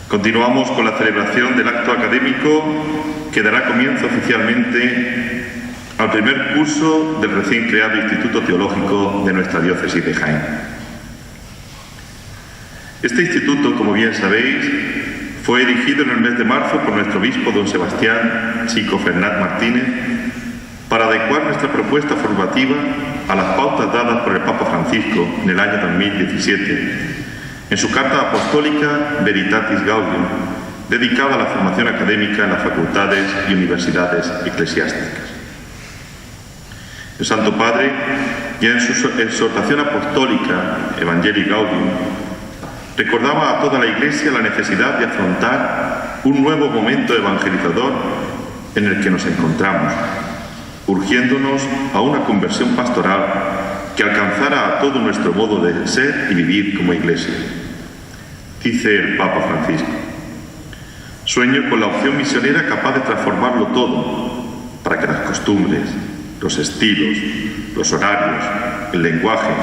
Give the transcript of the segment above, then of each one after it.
Continuamos con la celebración del acto académico que dará comienzo oficialmente al primer curso del recién creado Instituto Teológico de nuestra diócesis de Jaén. Este instituto, como bien sabéis, fue erigido en el mes de marzo por nuestro obispo don Sebastián Chico Fernández Martínez para adecuar nuestra propuesta formativa a las pautas dadas por el Papa Francisco en el año 2017 en su carta apostólica Veritatis Gaudium, dedicada a la formación académica en las facultades y universidades eclesiásticas. El Santo Padre, ya en su exhortación apostólica Evangelii Gaudium, recordaba a toda la Iglesia la necesidad de afrontar un nuevo momento evangelizador en el que nos encontramos, urgiéndonos a una conversión pastoral que alcanzara a todo nuestro modo de ser y vivir como Iglesia. Dice el Papa Francisco: sueño con la opción misionera capaz de transformarlo todo, para que las costumbres, los estilos, los horarios, el lenguaje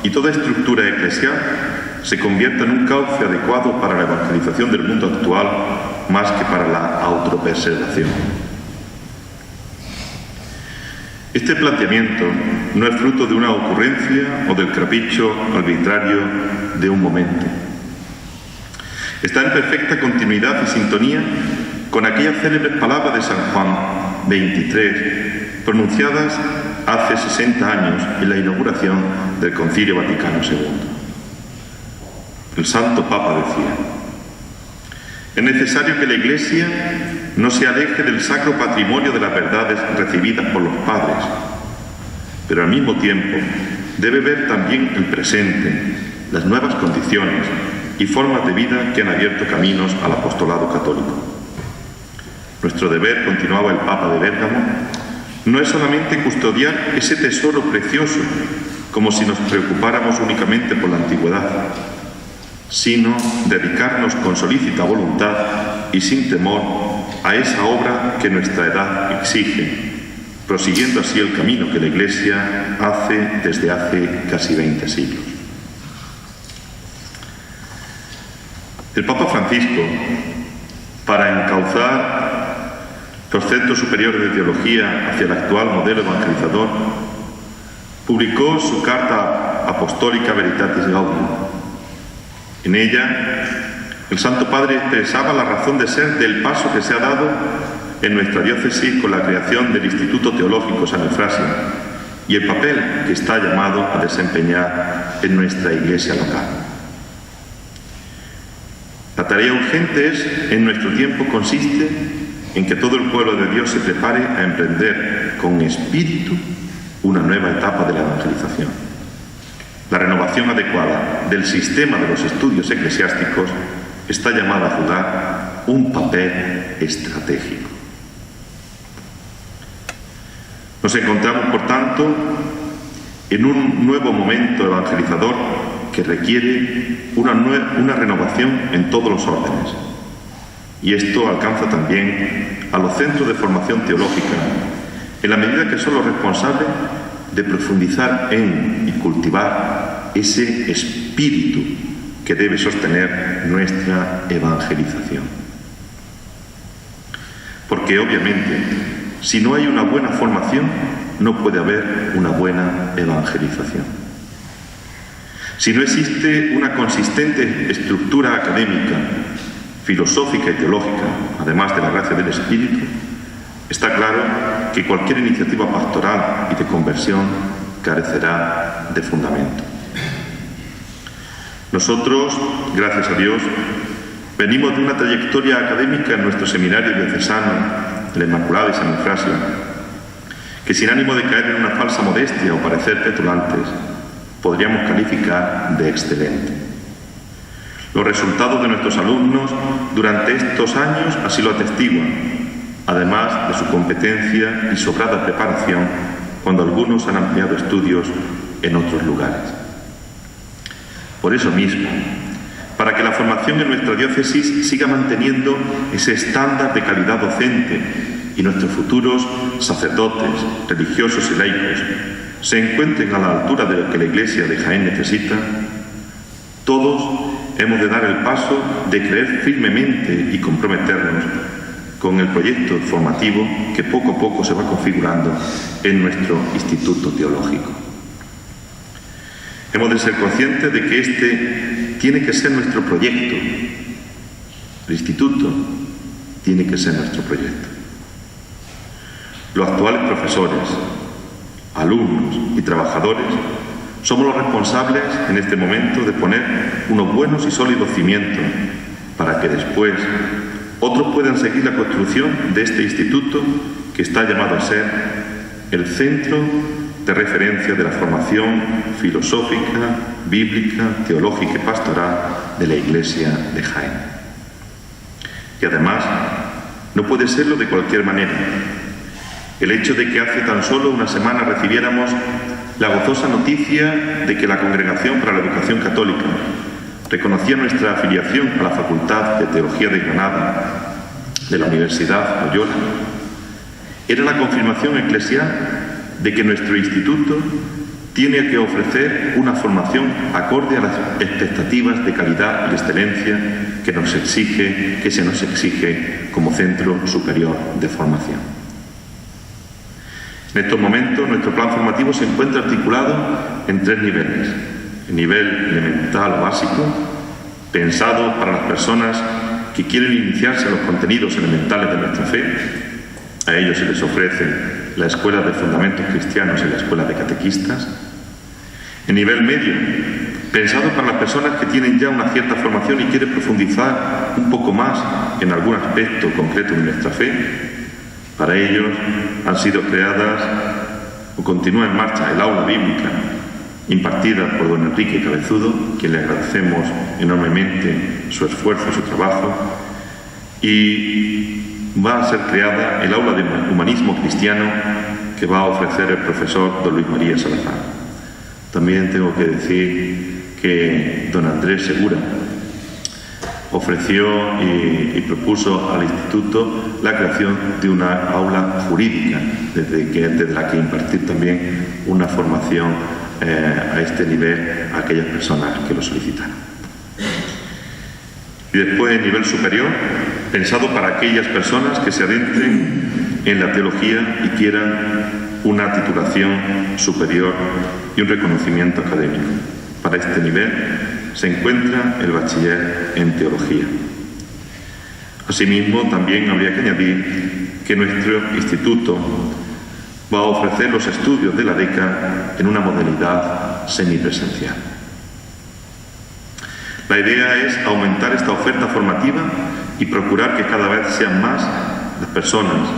y toda estructura eclesial se convierta en un cauce adecuado para la evangelización del mundo actual más que para la autopreservación. Este planteamiento no es fruto de una ocurrencia o del capricho arbitrario de un momento. Está en perfecta continuidad y sintonía con aquellas célebres palabras de San Juan 23, pronunciadas hace 60 años en la inauguración del Concilio Vaticano II. El Santo Papa decía: es necesario que la Iglesia no se aleje del sacro patrimonio de las verdades recibidas por los padres, pero al mismo tiempo debe ver también el presente, las nuevas condiciones y formas de vida que han abierto caminos al apostolado católico. Nuestro deber, continuaba el Papa de Bérgamo, no es solamente custodiar ese tesoro precioso como si nos preocupáramos únicamente por la antigüedad, sino dedicarnos con solícita voluntad y sin temor a esa obra que nuestra edad exige, prosiguiendo así el camino que la Iglesia hace desde hace casi 20 siglos. El Papa Francisco, para encauzar los centros superiores de teología hacia el actual modelo evangelizador, publicó su carta apostólica Veritatis Gaudium. En ella, el Santo Padre expresaba la razón de ser del paso que se ha dado en nuestra diócesis con la creación del Instituto Teológico San Eufrasio y el papel que está llamado a desempeñar en nuestra Iglesia local. La tarea urgente en nuestro tiempo consiste en que todo el pueblo de Dios se prepare a emprender con espíritu una nueva etapa de la evangelización. La renovación adecuada del sistema de los estudios eclesiásticos está llamada a jugar un papel estratégico. Nos encontramos, por tanto, en un nuevo momento evangelizador que requiere una renovación en todos los órdenes. Y esto alcanza también a los centros de formación teológica, en la medida que son los responsables de profundizar en y cultivar ese espíritu que debe sostener nuestra evangelización. Porque obviamente, si no hay una buena formación, no puede haber una buena evangelización. Si no existe una consistente estructura académica, filosófica y teológica, además de la gracia del Espíritu, está claro que cualquier iniciativa pastoral y de conversión carecerá de fundamento. Nosotros, gracias a Dios, venimos de una trayectoria académica en nuestro seminario diocesano, la Inmaculada y San Eufrasio, que sin ánimo de caer en una falsa modestia o parecer petulantes, podríamos calificar de excelente. Los resultados de nuestros alumnos durante estos años así lo atestiguan, además de su competencia y sobrada preparación cuando algunos han ampliado estudios en otros lugares. Por eso mismo, para que la formación en nuestra diócesis siga manteniendo ese estándar de calidad docente y nuestros futuros sacerdotes, religiosos y laicos se encuentren a la altura de lo que la Iglesia de Jaén necesita, todos hemos de dar el paso de creer firmemente y comprometernos con el proyecto formativo que poco a poco se va configurando en nuestro instituto teológico. Hemos de ser conscientes de que este tiene que ser nuestro proyecto. El instituto tiene que ser nuestro proyecto. Los actuales profesores, alumnos y trabajadores somos los responsables en este momento de poner unos buenos y sólidos cimientos para que después otros puedan seguir la construcción de este instituto que está llamado a ser el centro de referencia de la formación filosófica, bíblica, teológica y pastoral de la Iglesia de Jaén. Y además, no puede serlo de cualquier manera. El hecho de que hace tan solo una semana recibiéramos la gozosa noticia de que la Congregación para la Educación Católica reconocía nuestra afiliación a la Facultad de Teología de Granada de la Universidad Loyola era la confirmación eclesial de que nuestro instituto tiene que ofrecer una formación acorde a las expectativas de calidad y excelencia que se nos exige como centro superior de formación. En estos momentos, nuestro plan formativo se encuentra articulado en 3 niveles. El nivel elemental o básico, pensado para las personas que quieren iniciarse en los contenidos elementales de nuestra fe. A ellos se les ofrece la Escuela de Fundamentos Cristianos y la Escuela de Catequistas. El nivel medio, pensado para las personas que tienen ya una cierta formación y quieren profundizar un poco más en algún aspecto concreto de nuestra fe. Para ellos han sido creadas o continúa en marcha el aula bíblica impartida por don Enrique Cabezudo, quien le agradecemos enormemente su esfuerzo, su trabajo, y va a ser creada el aula de humanismo cristiano que va a ofrecer el profesor don Luis María Salazar. También tengo que decir que don Andrés Segura ofreció y propuso al instituto la creación de una aula jurídica, desde la que impartir también una formación a este nivel a aquellas personas que lo solicitaron. Y después el nivel superior, pensado para aquellas personas que se adentren en la teología y quieran una titulación superior y un reconocimiento académico. Para este nivel se encuentra el bachiller en teología. Asimismo, también habría que añadir que nuestro instituto va a ofrecer los estudios de la DECA en una modalidad semipresencial. La idea es aumentar esta oferta formativa y procurar que cada vez sean más las personas,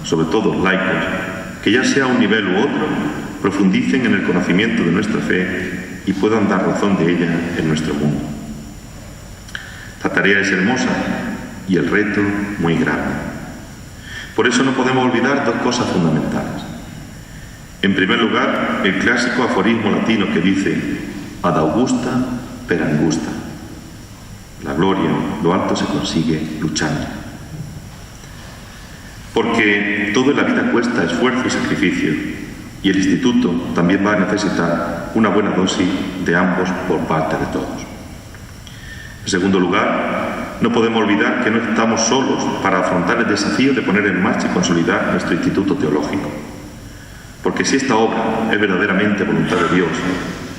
sobre todo los laicos, que ya sea un nivel u otro, profundicen en el conocimiento de nuestra fe y puedan dar razón de ella en nuestro mundo. La tarea es hermosa y el reto muy grande. Por eso no podemos olvidar 2 cosas fundamentales. En primer lugar, el clásico aforismo latino que dice ad augusta per angusta. La gloria, lo alto se consigue luchando. Porque todo en la vida cuesta esfuerzo y sacrificio, y el instituto también va a necesitar una buena dosis de ambos por parte de todos. En segundo lugar, no podemos olvidar que no estamos solos para afrontar el desafío de poner en marcha y consolidar nuestro instituto teológico. Porque si esta obra es verdaderamente voluntad de Dios,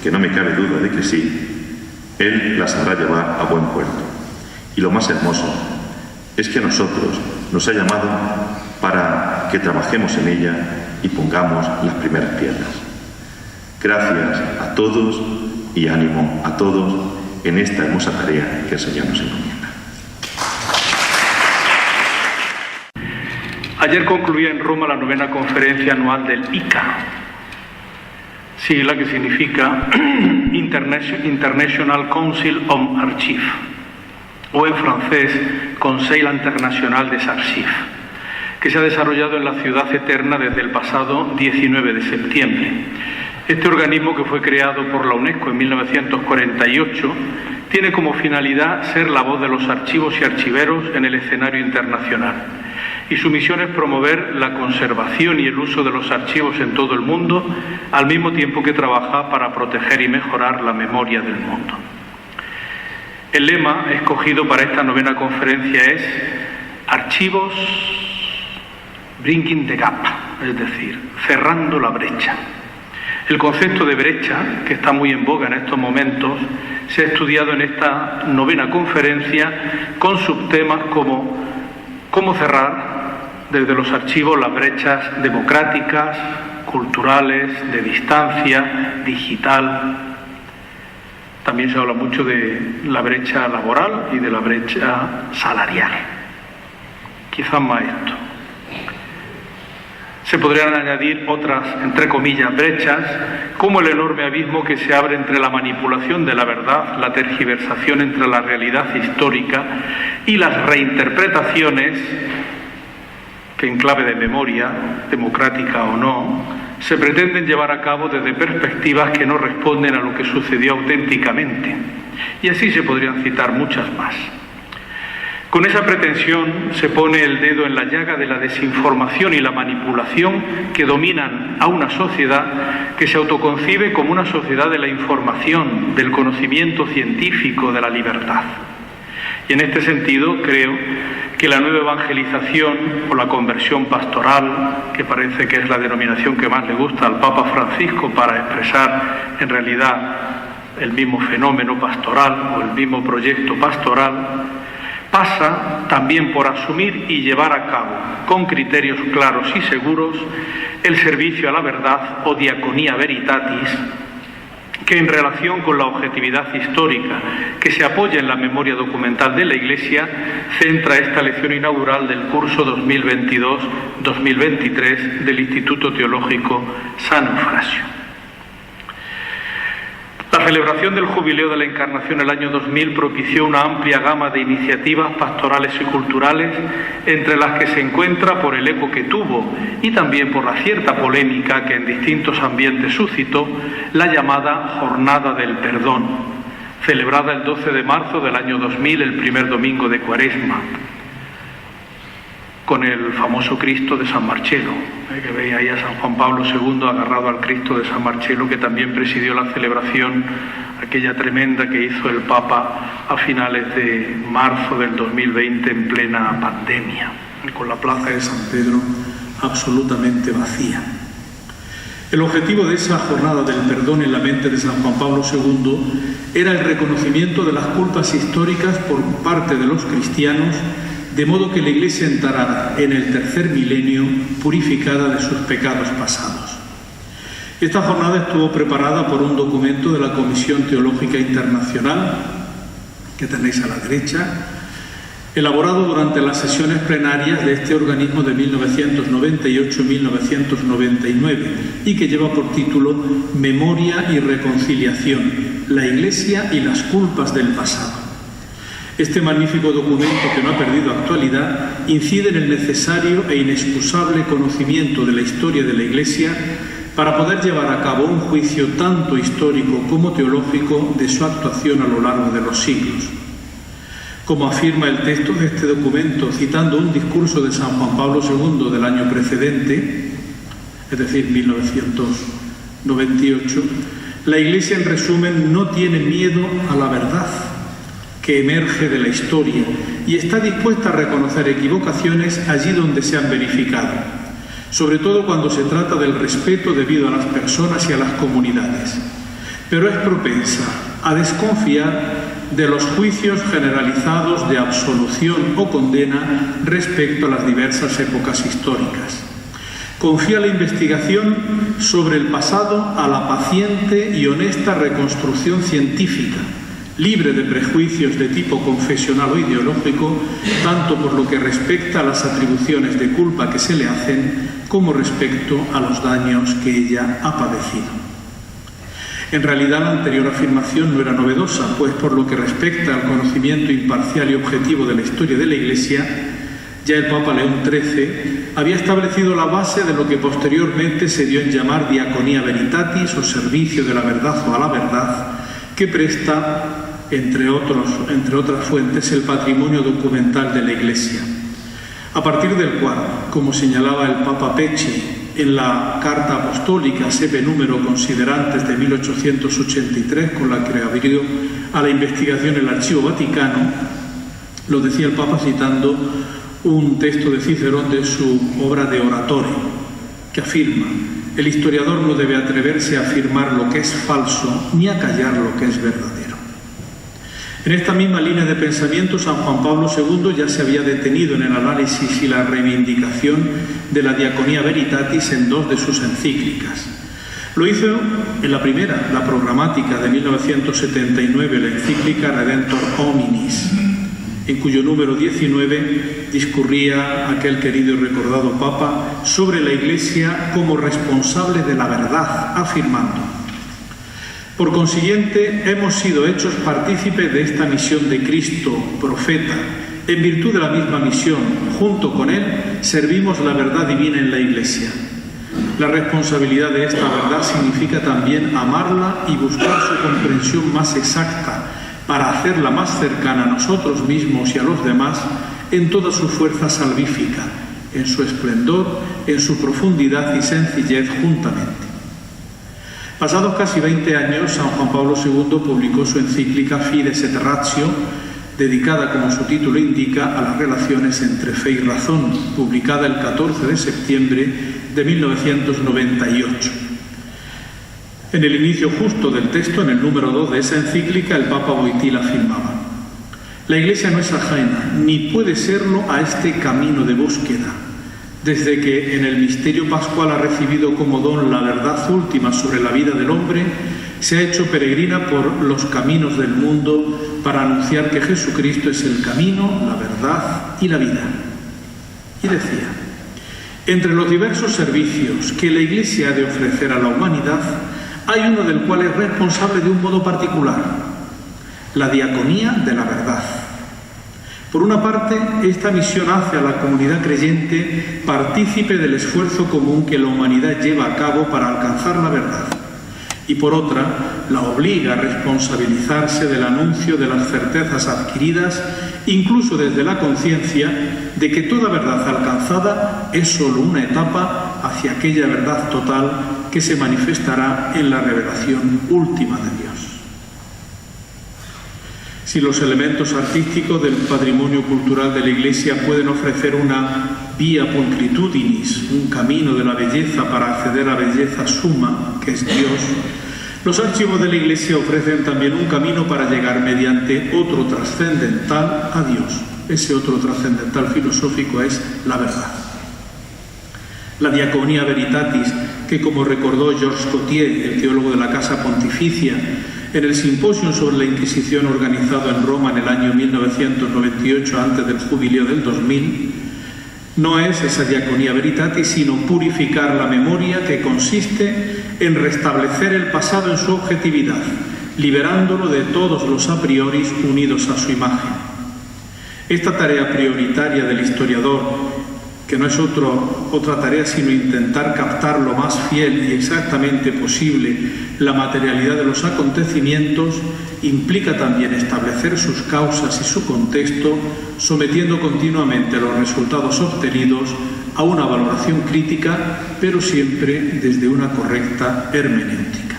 que no me cabe duda de que sí, Él la sabrá llevar a buen puerto. Y lo más hermoso es que a nosotros nos ha llamado para que trabajemos en ella y pongamos las primeras piedras. Gracias a todos y ánimo a todos en esta hermosa tarea que el Señor nos encomienda. Ayer concluía en Roma la 9ª conferencia anual del ICA, sigla que significa International Council on Archives, o en francés Conseil International des Archives, que se ha desarrollado en la Ciudad Eterna desde el pasado 19 de septiembre. Este organismo, que fue creado por la UNESCO en 1948, tiene como finalidad ser la voz de los archivos y archiveros en el escenario internacional. Y su misión es promover la conservación y el uso de los archivos en todo el mundo, al mismo tiempo que trabaja para proteger y mejorar la memoria del mundo. El lema escogido para esta 9ª conferencia es Archivos Bridging the Gap, es decir, cerrando la brecha. El concepto de brecha, que está muy en boga en estos momentos, se ha estudiado en esta 9ª conferencia con subtemas como cómo cerrar desde los archivos las brechas democráticas, culturales, de distancia, digital. También se habla mucho de la brecha laboral y de la brecha salarial. Quizás más esto. Se podrían añadir otras, entre comillas, brechas, como el enorme abismo que se abre entre la manipulación de la verdad, la tergiversación entre la realidad histórica y las reinterpretaciones que, en clave de memoria, democrática o no, se pretenden llevar a cabo desde perspectivas que no responden a lo que sucedió auténticamente. Y así se podrían citar muchas más. Con esa pretensión se pone el dedo en la llaga de la desinformación y la manipulación que dominan a una sociedad que se autoconcibe como una sociedad de la información, del conocimiento científico, de la libertad. Y en este sentido creo que la nueva evangelización o la conversión pastoral, que parece que es la denominación que más le gusta al Papa Francisco para expresar en realidad el mismo fenómeno pastoral o el mismo proyecto pastoral, pasa también por asumir y llevar a cabo, con criterios claros y seguros, el servicio a la verdad o diaconía veritatis, que en relación con la objetividad histórica que se apoya en la memoria documental de la Iglesia, centra esta lección inaugural del curso 2022-2023 del Instituto Teológico San Eufrasio. La celebración del Jubileo de la Encarnación el año 2000 propició una amplia gama de iniciativas pastorales y culturales, entre las que se encuentra, por el eco que tuvo y también por la cierta polémica que en distintos ambientes suscitó, la llamada Jornada del Perdón, celebrada el 12 de marzo del año 2000, el primer domingo de Cuaresma, con el famoso Cristo de San Marcello, que veis ahí a San Juan Pablo II agarrado al Cristo de San Marcello, que también presidió la celebración, aquella tremenda que hizo el Papa a finales de marzo del 2020 en plena pandemia, con la plaza de San Pedro absolutamente vacía. El objetivo de esa jornada del perdón en la mente de San Juan Pablo II era el reconocimiento de las culpas históricas por parte de los cristianos, de modo que la Iglesia entrara en el tercer milenio purificada de sus pecados pasados. Esta jornada estuvo preparada por un documento de la Comisión Teológica Internacional, que tenéis a la derecha, elaborado durante las sesiones plenarias de este organismo de 1998-1999 y que lleva por título Memoria y Reconciliación, la Iglesia y las culpas del pasado. Este magnífico documento, que no ha perdido actualidad, incide en el necesario e inexcusable conocimiento de la historia de la Iglesia para poder llevar a cabo un juicio tanto histórico como teológico de su actuación a lo largo de los siglos. Como afirma el texto de este documento, citando un discurso de San Juan Pablo II del año precedente, es decir, 1998, la Iglesia, en resumen, no tiene miedo a la verdad que emerge de la historia y está dispuesta a reconocer equivocaciones allí donde se han verificado, sobre todo cuando se trata del respeto debido a las personas y a las comunidades, pero es propensa a desconfiar de los juicios generalizados de absolución o condena respecto a las diversas épocas históricas. Confía la investigación sobre el pasado a la paciente y honesta reconstrucción científica, libre de prejuicios de tipo confesional o ideológico, tanto por lo que respecta a las atribuciones de culpa que se le hacen, como respecto a los daños que ella ha padecido. En realidad, la anterior afirmación no era novedosa, pues por lo que respecta al conocimiento imparcial y objetivo de la historia de la Iglesia, ya el Papa León XIII había establecido la base de lo que posteriormente se dio en llamar diaconía veritatis o servicio de la verdad o a la verdad, que presta entre otras fuentes, el patrimonio documental de la Iglesia, a partir del cual, como señalaba el Papa Pecci en la Carta Apostólica Sebe Número Considerantes de 1883, con la que abrió a la investigación el Archivo Vaticano, lo decía el Papa citando un texto de Cicerón de su obra de Oratore, que afirma: el historiador no debe atreverse a afirmar lo que es falso ni a callar lo que es verdadero. En esta misma línea de pensamiento, San Juan Pablo II ya se había detenido en el análisis y la reivindicación de la Diaconía Veritatis en dos de sus encíclicas. Lo hizo en la primera, la programática de 1979, la encíclica Redemptor Hominis, en cuyo número 19 discurría aquel querido y recordado Papa sobre la Iglesia como responsable de la verdad, afirmando: por consiguiente, hemos sido hechos partícipes de esta misión de Cristo, profeta. En virtud de la misma misión, junto con Él, servimos la verdad divina en la Iglesia. La responsabilidad de esta verdad significa también amarla y buscar su comprensión más exacta para hacerla más cercana a nosotros mismos y a los demás en toda su fuerza salvífica, en su esplendor, en su profundidad y sencillez juntamente. Pasados casi 20 años, San Juan Pablo II publicó su encíclica Fides et Ratio, dedicada, como su título indica, a las relaciones entre fe y razón, publicada el 14 de septiembre de 1998. En el inicio justo del texto, en el número 2 de esa encíclica, el Papa Wojtyła afirmaba: la Iglesia no es ajena, ni puede serlo, a este camino de búsqueda. Desde que en el misterio pascual ha recibido como don la verdad última sobre la vida del hombre, se ha hecho peregrina por los caminos del mundo para anunciar que Jesucristo es el camino, la verdad y la vida. Y decía: entre los diversos servicios que la Iglesia ha de ofrecer a la humanidad, hay uno del cual es responsable de un modo particular: la diaconía de la verdad. Por una parte, esta misión hace a la comunidad creyente partícipe del esfuerzo común que la humanidad lleva a cabo para alcanzar la verdad, y por otra, la obliga a responsabilizarse del anuncio de las certezas adquiridas, incluso desde la conciencia de que toda verdad alcanzada es sólo una etapa hacia aquella verdad total que se manifestará en la revelación última de Dios. Si los elementos artísticos del patrimonio cultural de la Iglesia pueden ofrecer una via pulchritudinis, un camino de la belleza para acceder a la belleza suma, que es Dios, los archivos de la Iglesia ofrecen también un camino para llegar mediante otro trascendental a Dios. Ese otro trascendental filosófico es la verdad. La Diaconía Veritatis, que, como recordó Georges Cotier, el teólogo de la Casa Pontificia, en el simposio sobre la Inquisición organizado en Roma en el año 1998, antes del jubileo del 2000, no es esa Diaconía Veritatis, sino purificar la memoria, que consiste en restablecer el pasado en su objetividad, liberándolo de todos los a priori unidos a su imagen. Esta tarea prioritaria del historiador, que no es otra tarea sino intentar captar lo más fiel y exactamente posible la materialidad de los acontecimientos, implica también establecer sus causas y su contexto, sometiendo continuamente los resultados obtenidos a una valoración crítica, pero siempre desde una correcta hermenéutica.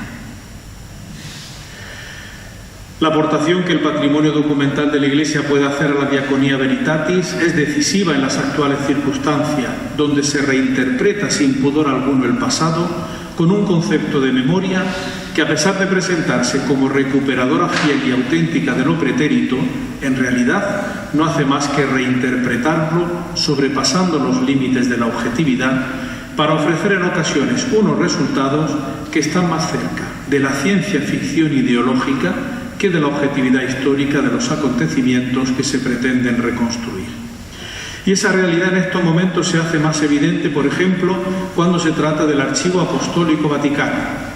La aportación que el patrimonio documental de la Iglesia puede hacer a la Diaconía Veritatis es decisiva en las actuales circunstancias, donde se reinterpreta sin pudor alguno el pasado con un concepto de memoria que, a pesar de presentarse como recuperadora fiel y auténtica de lo pretérito, en realidad no hace más que reinterpretarlo sobrepasando los límites de la objetividad para ofrecer en ocasiones unos resultados que están más cerca de la ciencia ficción ideológica que de la objetividad histórica de los acontecimientos que se pretenden reconstruir. Y esa realidad en estos momentos se hace más evidente, por ejemplo, cuando se trata del Archivo Apostólico Vaticano.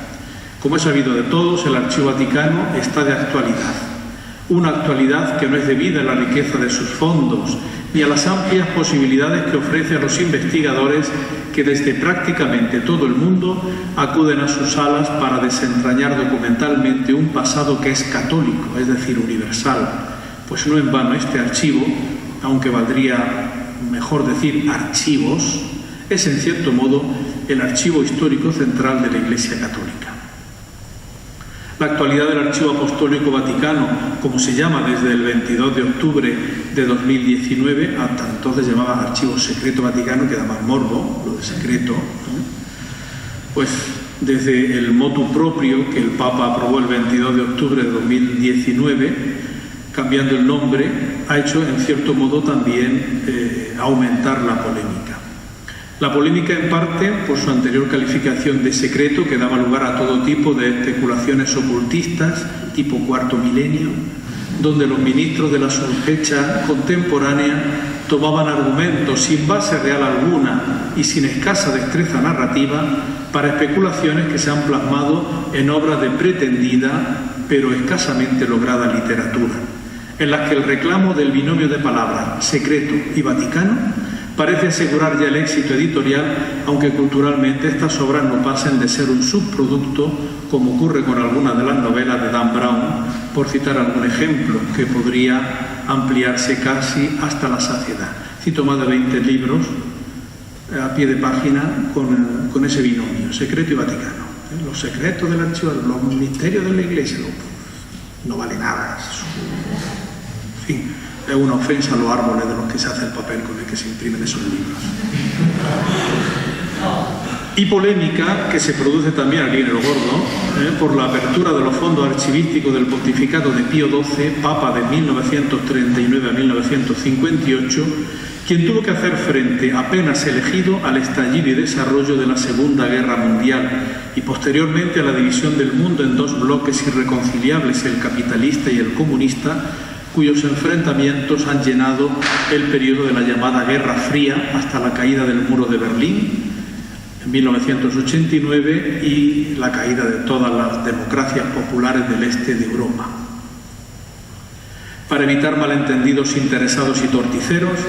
Como es sabido de todos, el Archivo Vaticano está de actualidad. una actualidad que no es debida a la riqueza de sus fondos ni a las amplias posibilidades que ofrece a los investigadores que desde prácticamente todo el mundo acuden a sus salas para desentrañar documentalmente un pasado que es católico, es decir, universal. Pues no en vano este archivo, aunque valdría mejor decir archivos, es en cierto modo el archivo histórico central de la Iglesia Católica. La actualidad del Archivo Apostólico Vaticano, como se llama desde el 22 de octubre de 2019, hasta entonces llamaba Archivo Secreto Vaticano, que da más morbo, lo de secreto, pues desde el motu proprio que el Papa aprobó el 22 de octubre de 2019, cambiando el nombre, ha hecho en cierto modo también aumentar la polémica. La polémica en parte por su anterior calificación de secreto, que daba lugar a todo tipo de especulaciones ocultistas tipo cuarto milenio, donde los ministros de la sospecha contemporánea tomaban argumentos sin base real alguna y sin escasa destreza narrativa para especulaciones que se han plasmado en obras de pretendida pero escasamente lograda literatura, en las que el reclamo del binomio de palabras secreto y Vaticano parece asegurar ya el éxito editorial, aunque culturalmente estas obras no pasen de ser un subproducto, como ocurre con algunas de las novelas de Dan Brown, por citar algún ejemplo, que podría ampliarse casi hasta la saciedad. Cito más de 20 libros a pie de página con ese binomio, secreto y Vaticano. Los secretos del archivo, los misterios de la Iglesia, no vale nada. En fin, es una ofensa a los árboles de los que se hace el papel con el que se imprimen esos libros. Y polémica que se produce también aquí en el Gordo por la apertura de los fondos archivísticos del pontificado de Pío XII, Papa de 1939 a 1958, quien tuvo que hacer frente, apenas elegido, al estallido y desarrollo de la Segunda Guerra Mundial y posteriormente a la división del mundo en dos bloques irreconciliables, el capitalista y el comunista, cuyos enfrentamientos han llenado el periodo de la llamada Guerra Fría hasta la caída del muro de Berlín en 1989 y la caída de todas las democracias populares del este de Europa. Para evitar malentendidos interesados y torticeros,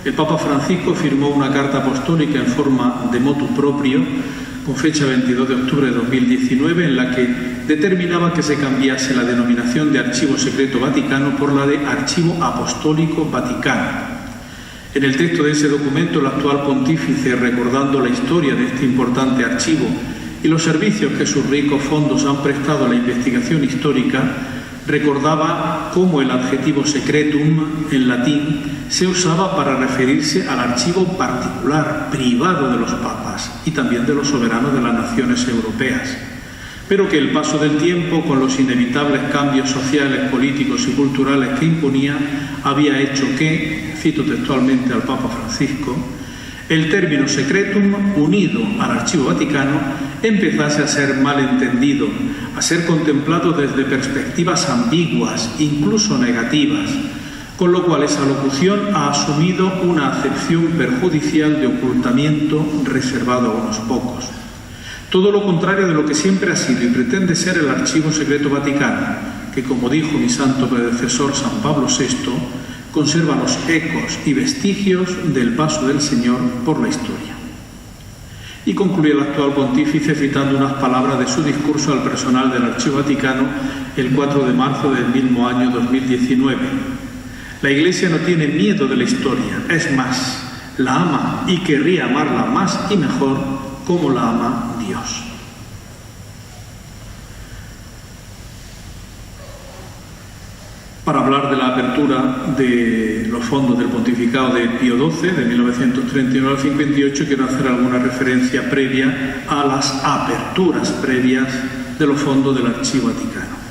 el Papa Francisco firmó una carta apostólica en forma de motu proprio con fecha 22 de octubre de 2019, en la que determinaba que se cambiase la denominación de Archivo Secreto Vaticano por la de Archivo Apostólico Vaticano. En el texto de ese documento, el actual pontífice, recordando la historia de este importante archivo y los servicios que sus ricos fondos han prestado a la investigación histórica, recordaba cómo el adjetivo secretum, en latín, se usaba para referirse al archivo particular, privado de los papas y también de los soberanos de las naciones europeas, pero que el paso del tiempo, con los inevitables cambios sociales, políticos y culturales que imponía, había hecho que, cito textualmente al Papa Francisco, el término secretum, unido al Archivo Vaticano, empezase a ser malentendido, a ser contemplado desde perspectivas ambiguas, incluso negativas, con lo cual esa locución ha asumido una acepción perjudicial de ocultamiento reservado a unos pocos. Todo lo contrario de lo que siempre ha sido y pretende ser el Archivo Secreto Vaticano, que, como dijo mi santo predecesor San Pablo VI, conserva los ecos y vestigios del paso del Señor por la historia. Y concluye el actual pontífice citando unas palabras de su discurso al personal del Archivo Vaticano el 4 de marzo del mismo año 2019. La Iglesia no tiene miedo de la historia, es más, la ama y querría amarla más y mejor como la ama Dios. Para hablar de la apertura de los fondos del pontificado de Pío XII, de 1939 al 58, quiero hacer alguna referencia previa a las aperturas previas de los fondos del Archivo Vaticano.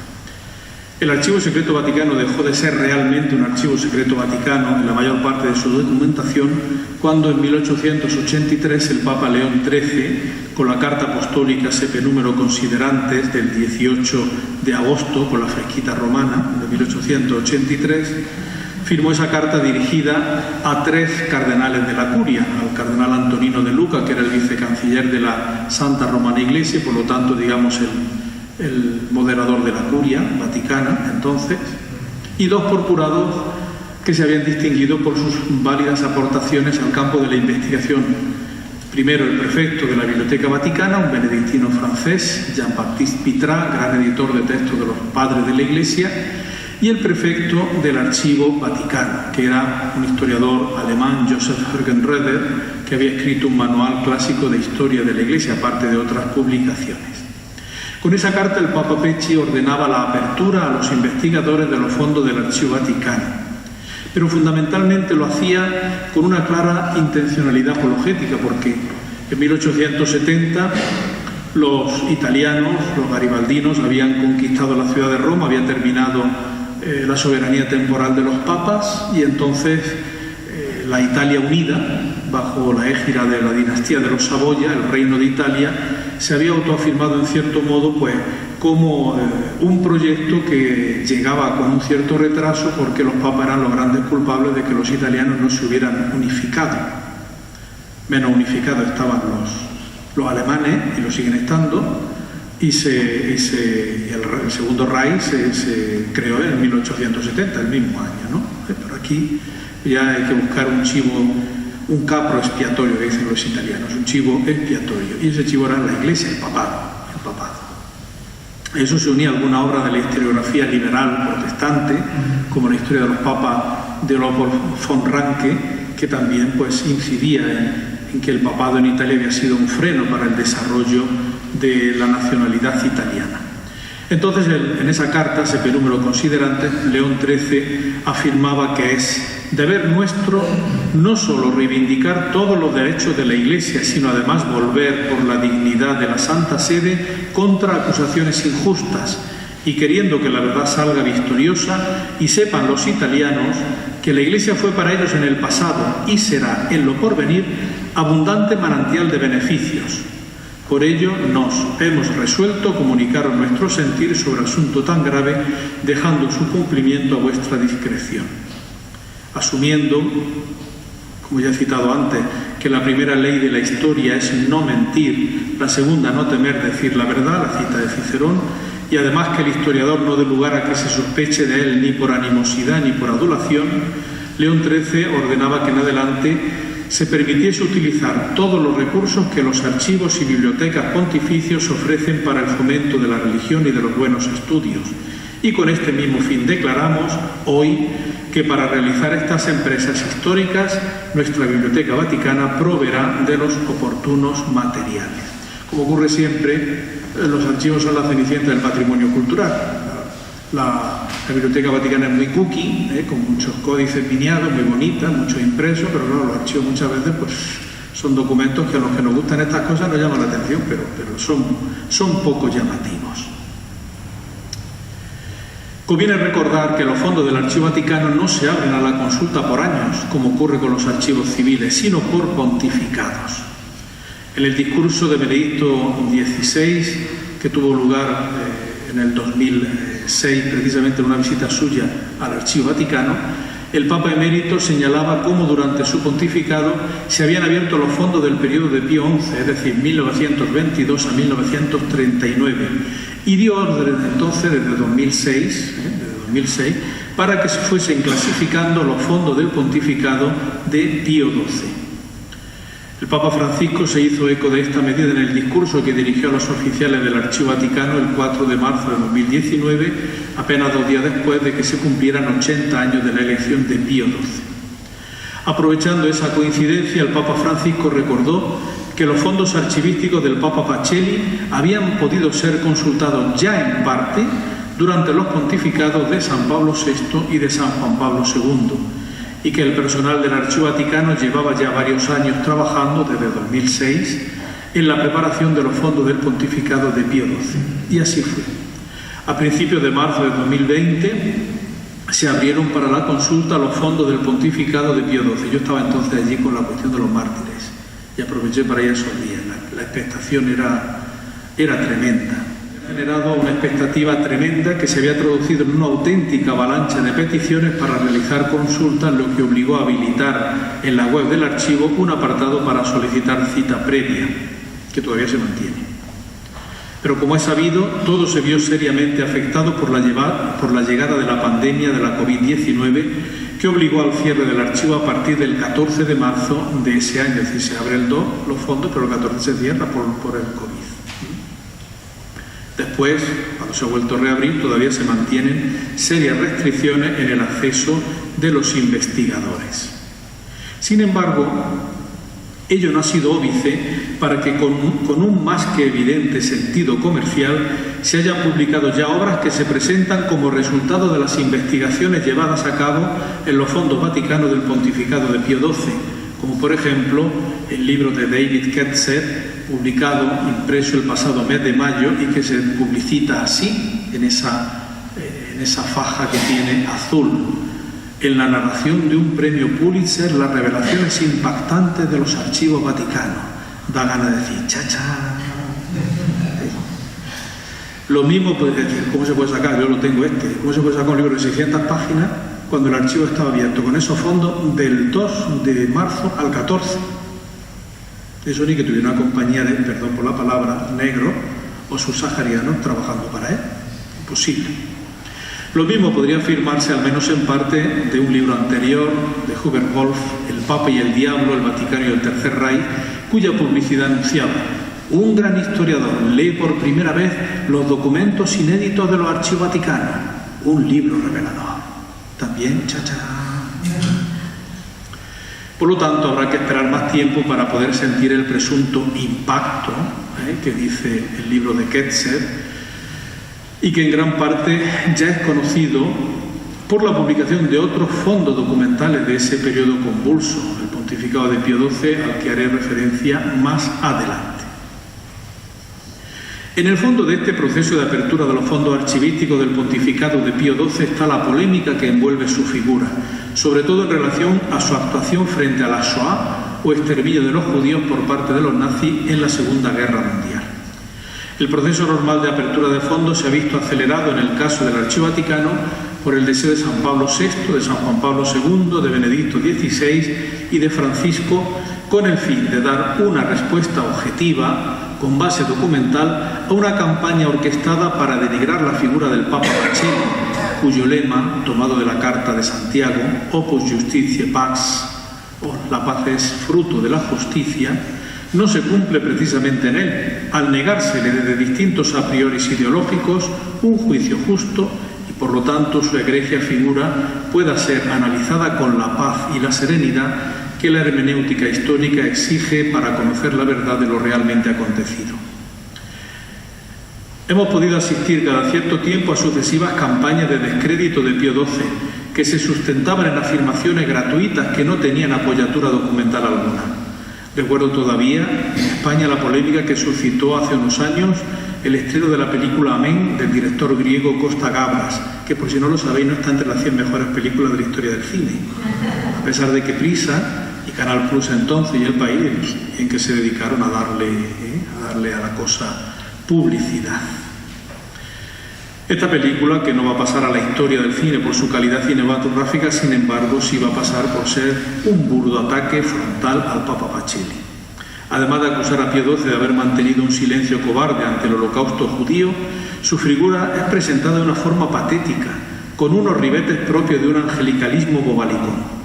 El Archivo Secreto Vaticano dejó de ser realmente un Archivo Secreto Vaticano en la mayor parte de su documentación cuando en 1883 el Papa León XIII, con la Carta Apostólica Sepe Número Considerantes del 18 de agosto, con la fresquita romana de 1883, firmó esa carta dirigida a 3 cardenales de la curia, al cardenal Antonino de Luca, que era el vicecanciller de la Santa Romana Iglesia, por lo tanto, digamos, el moderador de la curia vaticana entonces, y 2 por curados que se habían distinguido por sus válidas aportaciones al campo de la investigación. Primero, el prefecto de la Biblioteca Vaticana, un benedictino francés, Jean-Baptiste Pitrat, gran editor de textos de los padres de la Iglesia, y el prefecto del Archivo Vaticano, que era un historiador alemán, Joseph Hergenröder, que había escrito un manual clásico de historia de la Iglesia, aparte de otras publicaciones. Con esa carta el Papa Pecci ordenaba la apertura a los investigadores de los fondos del Archivo Vaticano, pero fundamentalmente lo hacía con una clara intencionalidad apologética, porque en 1870 los italianos, los garibaldinos, habían conquistado la ciudad de Roma, había terminado la soberanía temporal de los papas, y entonces la Italia unida, bajo la égida de la dinastía de los Saboya, el reino de Italia, se había autoafirmado en cierto modo pues como un proyecto que llegaba con un cierto retraso, porque los papas eran los grandes culpables de que los italianos no se hubieran unificado. Menos unificados estaban los alemanes, y lo siguen estando, y el Segundo Reich se creó en 1870, el mismo año, ¿no? Pero aquí ya hay que buscar un capro expiatorio, que dicen los italianos, un chivo expiatorio, y ese chivo era la Iglesia, el papado. A eso se unía alguna obra de la historiografía liberal protestante, como la historia de los papas de Leopold von Ranke, que también pues incidía en que el papado en Italia había sido un freno para el desarrollo de la nacionalidad italiana. Entonces, en esa carta, CP número considerante, León XIII afirmaba que es deber nuestro no solo reivindicar todos los derechos de la Iglesia, sino además volver por la dignidad de la Santa Sede contra acusaciones injustas, y queriendo que la verdad salga victoriosa, y sepan los italianos que la Iglesia fue para ellos en el pasado y será en lo porvenir abundante manantial de beneficios. Por ello nos hemos resuelto comunicaros nuestro sentir sobre asunto tan grave, dejando su cumplimiento a vuestra discreción. Asumiendo, como ya he citado antes, que la primera ley de la historia es no mentir, la segunda no temer decir la verdad, la cita de Cicerón, y además que el historiador no dé lugar a que se sospeche de él ni por animosidad ni por adulación, León XIII ordenaba que en adelante se permitiese utilizar todos los recursos que los archivos y bibliotecas pontificios ofrecen para el fomento de la religión y de los buenos estudios. Y con este mismo fin declaramos hoy que para realizar estas empresas históricas nuestra Biblioteca Vaticana proveerá de los oportunos materiales. Como ocurre siempre, los archivos son la cenicienta del patrimonio cultural. La Biblioteca Vaticana es muy cookie, con muchos códices miniados, muy bonitas, muchos impresos, pero claro, los archivos muchas veces pues, son documentos que a los que nos gustan estas cosas nos llaman la atención, pero son poco llamativos. Conviene recordar que los fondos del Archivo Vaticano no se abren a la consulta por años, como ocurre con los archivos civiles, sino por pontificados. En el discurso de Benedicto XVI, que tuvo lugar en el 2006, precisamente en una visita suya al Archivo Vaticano, el Papa Emérito señalaba cómo durante su pontificado se habían abierto los fondos del periodo de Pío XI, es decir, 1922 a 1939, y dio orden entonces desde 2006, para que se fuesen clasificando los fondos del pontificado de Pío XII. El Papa Francisco se hizo eco de esta medida en el discurso que dirigió a los oficiales del Archivo Vaticano el 4 de marzo de 2019, apenas 2 días después de que se cumplieran 80 años de la elección de Pío XII. Aprovechando esa coincidencia, el Papa Francisco recordó que los fondos archivísticos del Papa Pacelli habían podido ser consultados ya en parte durante los pontificados de San Pablo VI y de San Juan Pablo II, y que el personal del Archivo Vaticano llevaba ya varios años trabajando, desde 2006, en la preparación de los fondos del pontificado de Pío XII. Y así fue. A principios de marzo de 2020 se abrieron para la consulta los fondos del pontificado de Pío XII. Yo estaba entonces allí con la cuestión de los mártires y aproveché para ir a esos días. La expectación era tremenda. Ha generado una expectativa tremenda que se había traducido en una auténtica avalancha de peticiones para realizar consultas, lo que obligó a habilitar en la web del archivo un apartado para solicitar cita previa, que todavía se mantiene. Pero como es sabido, todo se vio seriamente afectado por la llegada de la pandemia de la COVID-19, que obligó al cierre del archivo a partir del 14 de marzo de ese año. Es decir, se abre el 2 los fondos, pero el 14 se cierra por el COVID. Después, cuando se ha vuelto a reabrir, todavía se mantienen serias restricciones en el acceso de los investigadores. Sin embargo, ello no ha sido óbice para que con un más que evidente sentido comercial se hayan publicado ya obras que se presentan como resultado de las investigaciones llevadas a cabo en los fondos vaticanos del pontificado de Pío XII, como por ejemplo el libro de David Ketzer, publicado, impreso el pasado mes de mayo y que se publicita así, en esa faja que tiene azul. En la narración de un premio Pulitzer, las revelaciones impactantes de los archivos vaticanos. Da ganas de decir, chacha. Lo mismo puede decir, ¿cómo se puede sacar? Yo lo tengo ¿Cómo se puede sacar un libro de 600 páginas cuando el archivo estaba abierto? Con esos fondos del 2 de marzo al 14. Eso ni que tuviera una compañía de, perdón por la palabra, negro o subsaharianos trabajando para él. Imposible. Lo mismo podría afirmarse, al menos en parte, de un libro anterior de Hubert Wolf, El Papa y el Diablo, el Vaticano y el Tercer Reich, cuya publicidad anunciaba: un gran historiador lee por primera vez los documentos inéditos de los archivos vaticanos. Un libro revelador. También, chacha. Por lo tanto, habrá que esperar más tiempo para poder sentir el presunto impacto que dice el libro de Ketzer, y que en gran parte ya es conocido por la publicación de otros fondos documentales de ese periodo convulso, el pontificado de Pío XII, al que haré referencia más adelante. En el fondo de este proceso de apertura de los fondos archivísticos del pontificado de Pío XII está la polémica que envuelve su figura, sobre todo en relación a su actuación frente a la Shoah o exterminio de los judíos por parte de los nazis en la Segunda Guerra Mundial. El proceso normal de apertura de fondos se ha visto acelerado en el caso del Archivo Vaticano por el deseo de San Pablo VI, de San Juan Pablo II, de Benedicto XVI y de Francisco, con el fin de dar una respuesta objetiva, con base documental, a una campaña orquestada para denigrar la figura del Papa Pacelli, cuyo lema, tomado de la Carta de Santiago, Opus Justitiae Pax, o la paz es fruto de la justicia, no se cumple precisamente en él, al negársele desde distintos a priori ideológicos un juicio justo y por lo tanto su egregia figura pueda ser analizada con la paz y la serenidad que la hermenéutica histórica exige para conocer la verdad de lo realmente acontecido. Hemos podido asistir cada cierto tiempo a sucesivas campañas de descrédito de Pío XII, que se sustentaban en afirmaciones gratuitas que no tenían apoyatura documental alguna. Recuerdo todavía en España la polémica que suscitó hace unos años el estreno de la película Amén del director griego Costa Gavras, que por si no lo sabéis no está entre las 100 mejores películas de la historia del cine, a pesar de que Prisa y Canal Plus entonces y El País en que se dedicaron a darle a la cosa publicidad. Esta película, que no va a pasar a la historia del cine por su calidad cinematográfica, sin embargo, sí va a pasar por ser un burdo ataque frontal al Papa Pacelli. Además de acusar a Pío XII de haber mantenido un silencio cobarde ante el holocausto judío, su figura es presentada de una forma patética, con unos ribetes propios de un angelicalismo bobalicón.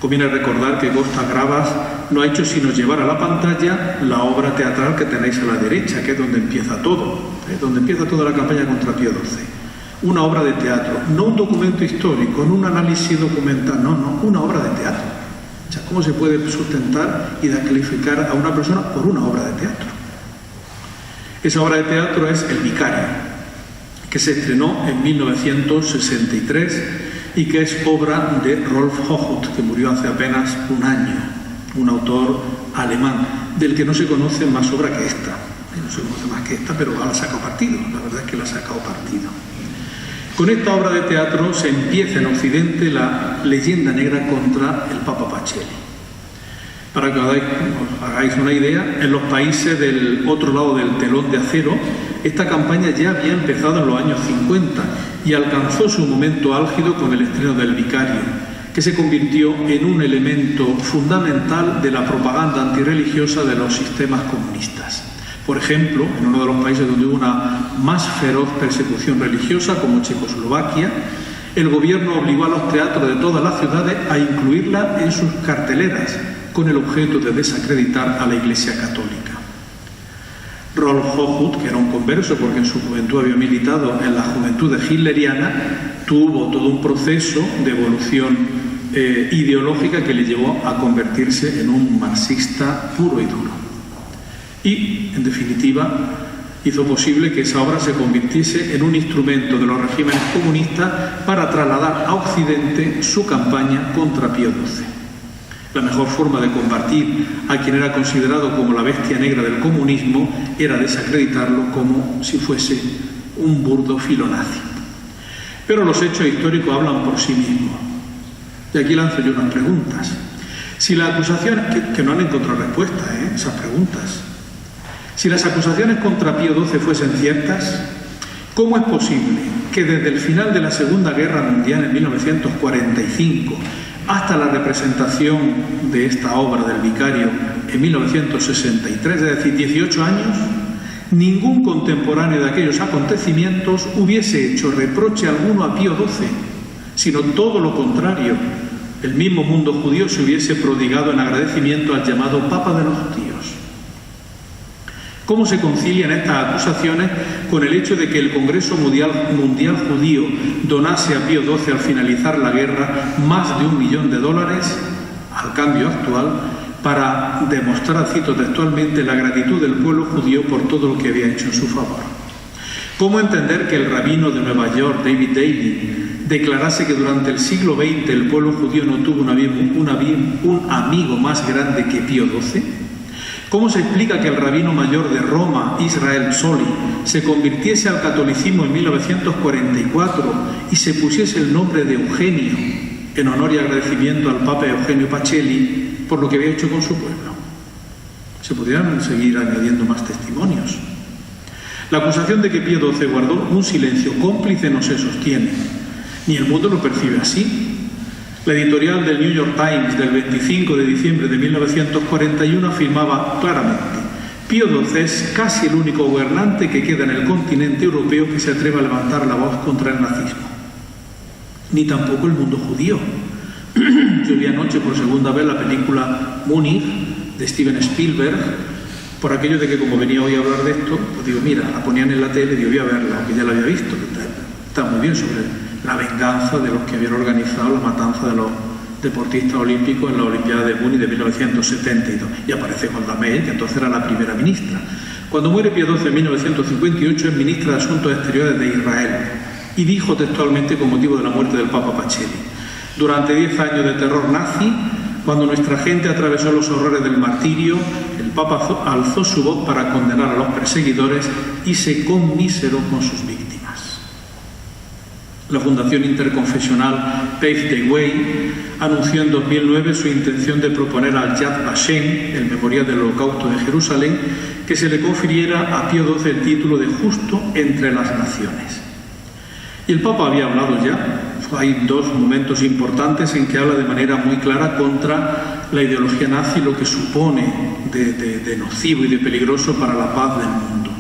Conviene recordar que Costa Gavras no ha hecho sino llevar a la pantalla la obra teatral que tenéis a la derecha, que es donde empieza todo, donde empieza toda la campaña contra Pío XII. Una obra de teatro, no un documento histórico, no un análisis documental, no, una obra de teatro. O sea, ¿cómo se puede sustentar y descalificar a una persona por una obra de teatro? Esa obra de teatro es El Vicario, que se estrenó en 1963 y que es obra de Rolf Hochhuth, que murió hace apenas un año, un autor alemán, del que no se conoce más obra que esta. No se conoce más que esta, pero la ha sacado partido, la verdad es que la ha sacado partido. Con esta obra de teatro se empieza en Occidente la leyenda negra contra el Papa Pacelli. Para que os hagáis una idea, en los países del otro lado del telón de acero, esta campaña ya había empezado en los años 50 y alcanzó su momento álgido con el estreno del Vicario, que se convirtió en un elemento fundamental de la propaganda antirreligiosa de los sistemas comunistas. Por ejemplo, en uno de los países donde hubo una más feroz persecución religiosa, como Checoslovaquia, el gobierno obligó a los teatros de todas las ciudades a incluirla en sus carteleras, con el objeto de desacreditar a la Iglesia católica. Rolf Hochhuth, que era un converso porque en su juventud había militado en la juventud hitleriana, tuvo todo un proceso de evolución ideológica que le llevó a convertirse en un marxista puro y duro. Y, en definitiva, hizo posible que esa obra se convirtiese en un instrumento de los regímenes comunistas para trasladar a Occidente su campaña contra Pío XII. La mejor forma de combatir a quien era considerado como la bestia negra del comunismo era desacreditarlo como si fuese un burdo filonazi. Pero los hechos históricos hablan por sí mismos. Y aquí lanzo yo unas preguntas. Si las acusaciones, que no han encontrado respuesta, esas preguntas. Si las acusaciones contra Pío XII fuesen ciertas, ¿cómo es posible que desde el final de la Segunda Guerra Mundial en 1945 hasta la representación de esta obra del Vicario en 1963, es decir, 18 años, ningún contemporáneo de aquellos acontecimientos hubiese hecho reproche alguno a Pío XII, sino todo lo contrario? El mismo mundo judío se hubiese prodigado en agradecimiento al llamado Papa de los Judíos. ¿Cómo se concilian estas acusaciones con el hecho de que el Congreso Mundial Judío donase a Pío XII al finalizar la guerra más de $1 millón al cambio actual para demostrar, cito textualmente, la gratitud del pueblo judío por todo lo que había hecho en su favor? ¿Cómo entender que el rabino de Nueva York, David Daley, declarase que durante el siglo XX el pueblo judío no tuvo un amigo más grande que Pío XII? ¿Cómo se explica que el rabino mayor de Roma, Israel Zolli, se convirtiese al catolicismo en 1944 y se pusiese el nombre de Eugenio en honor y agradecimiento al Papa Eugenio Pacelli por lo que había hecho con su pueblo? Se podrían seguir añadiendo más testimonios. La acusación de que Pío XII guardó un silencio cómplice no se sostiene, ni el mundo lo percibe así. La editorial del New York Times del 25 de diciembre de 1941 afirmaba claramente: Pío XII es casi el único gobernante que queda en el continente europeo que se atreve a levantar la voz contra el nazismo. Ni tampoco el mundo judío. Yo vi anoche por segunda vez la película Múnich de Steven Spielberg, por aquello de que como venía hoy a hablar de esto, pues digo, mira, la ponían en la tele, digo, voy a verla, aunque ya la había visto. Está muy bien sobre la venganza de los que habían organizado la matanza de los deportistas olímpicos en la Olimpiada de Múnich de 1972. Y aparece Golda Meir, que entonces era la primera ministra. Cuando muere Pío XII en 1958 es ministra de Asuntos Exteriores de Israel y dijo textualmente con motivo de la muerte del Papa Pacelli: durante 10 años de terror nazi, cuando nuestra gente atravesó los horrores del martirio, el Papa alzó su voz para condenar a los perseguidores y se conmiseró con sus víctimas. La Fundación Interconfesional Pave the Way anunció en 2009 su intención de proponer al Yad Vashem, el Memorial del Holocausto de Jerusalén, que se le confiriera a Pío XII el título de Justo entre las Naciones. Y el Papa había hablado ya. Hay dos momentos importantes en que habla de manera muy clara contra la ideología nazi, lo que supone de nocivo y de peligroso para la paz del mundo.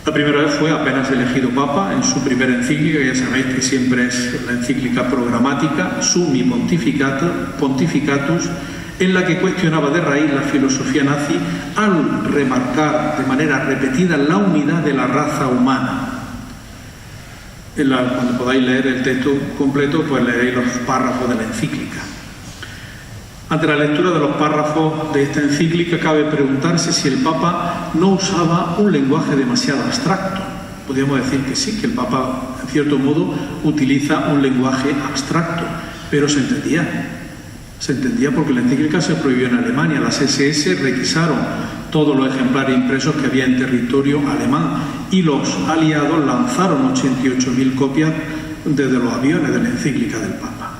La primera vez fue apenas elegido Papa en su primera encíclica, ya sabéis que siempre es la encíclica programática, Summi Pontificatus, en la que cuestionaba de raíz la filosofía nazi al remarcar de manera repetida la unidad de la raza humana. Cuando podáis leer el texto completo, pues leeréis los párrafos de la encíclica. Ante la lectura de los párrafos de esta encíclica cabe preguntarse si el Papa no usaba un lenguaje demasiado abstracto. Podríamos decir que sí, que el Papa, en cierto modo, utiliza un lenguaje abstracto, pero se entendía. Se entendía porque la encíclica se prohibió en Alemania. Las SS requisaron todos los ejemplares impresos que había en territorio alemán y los aliados lanzaron 88.000 copias desde los aviones de la encíclica del Papa.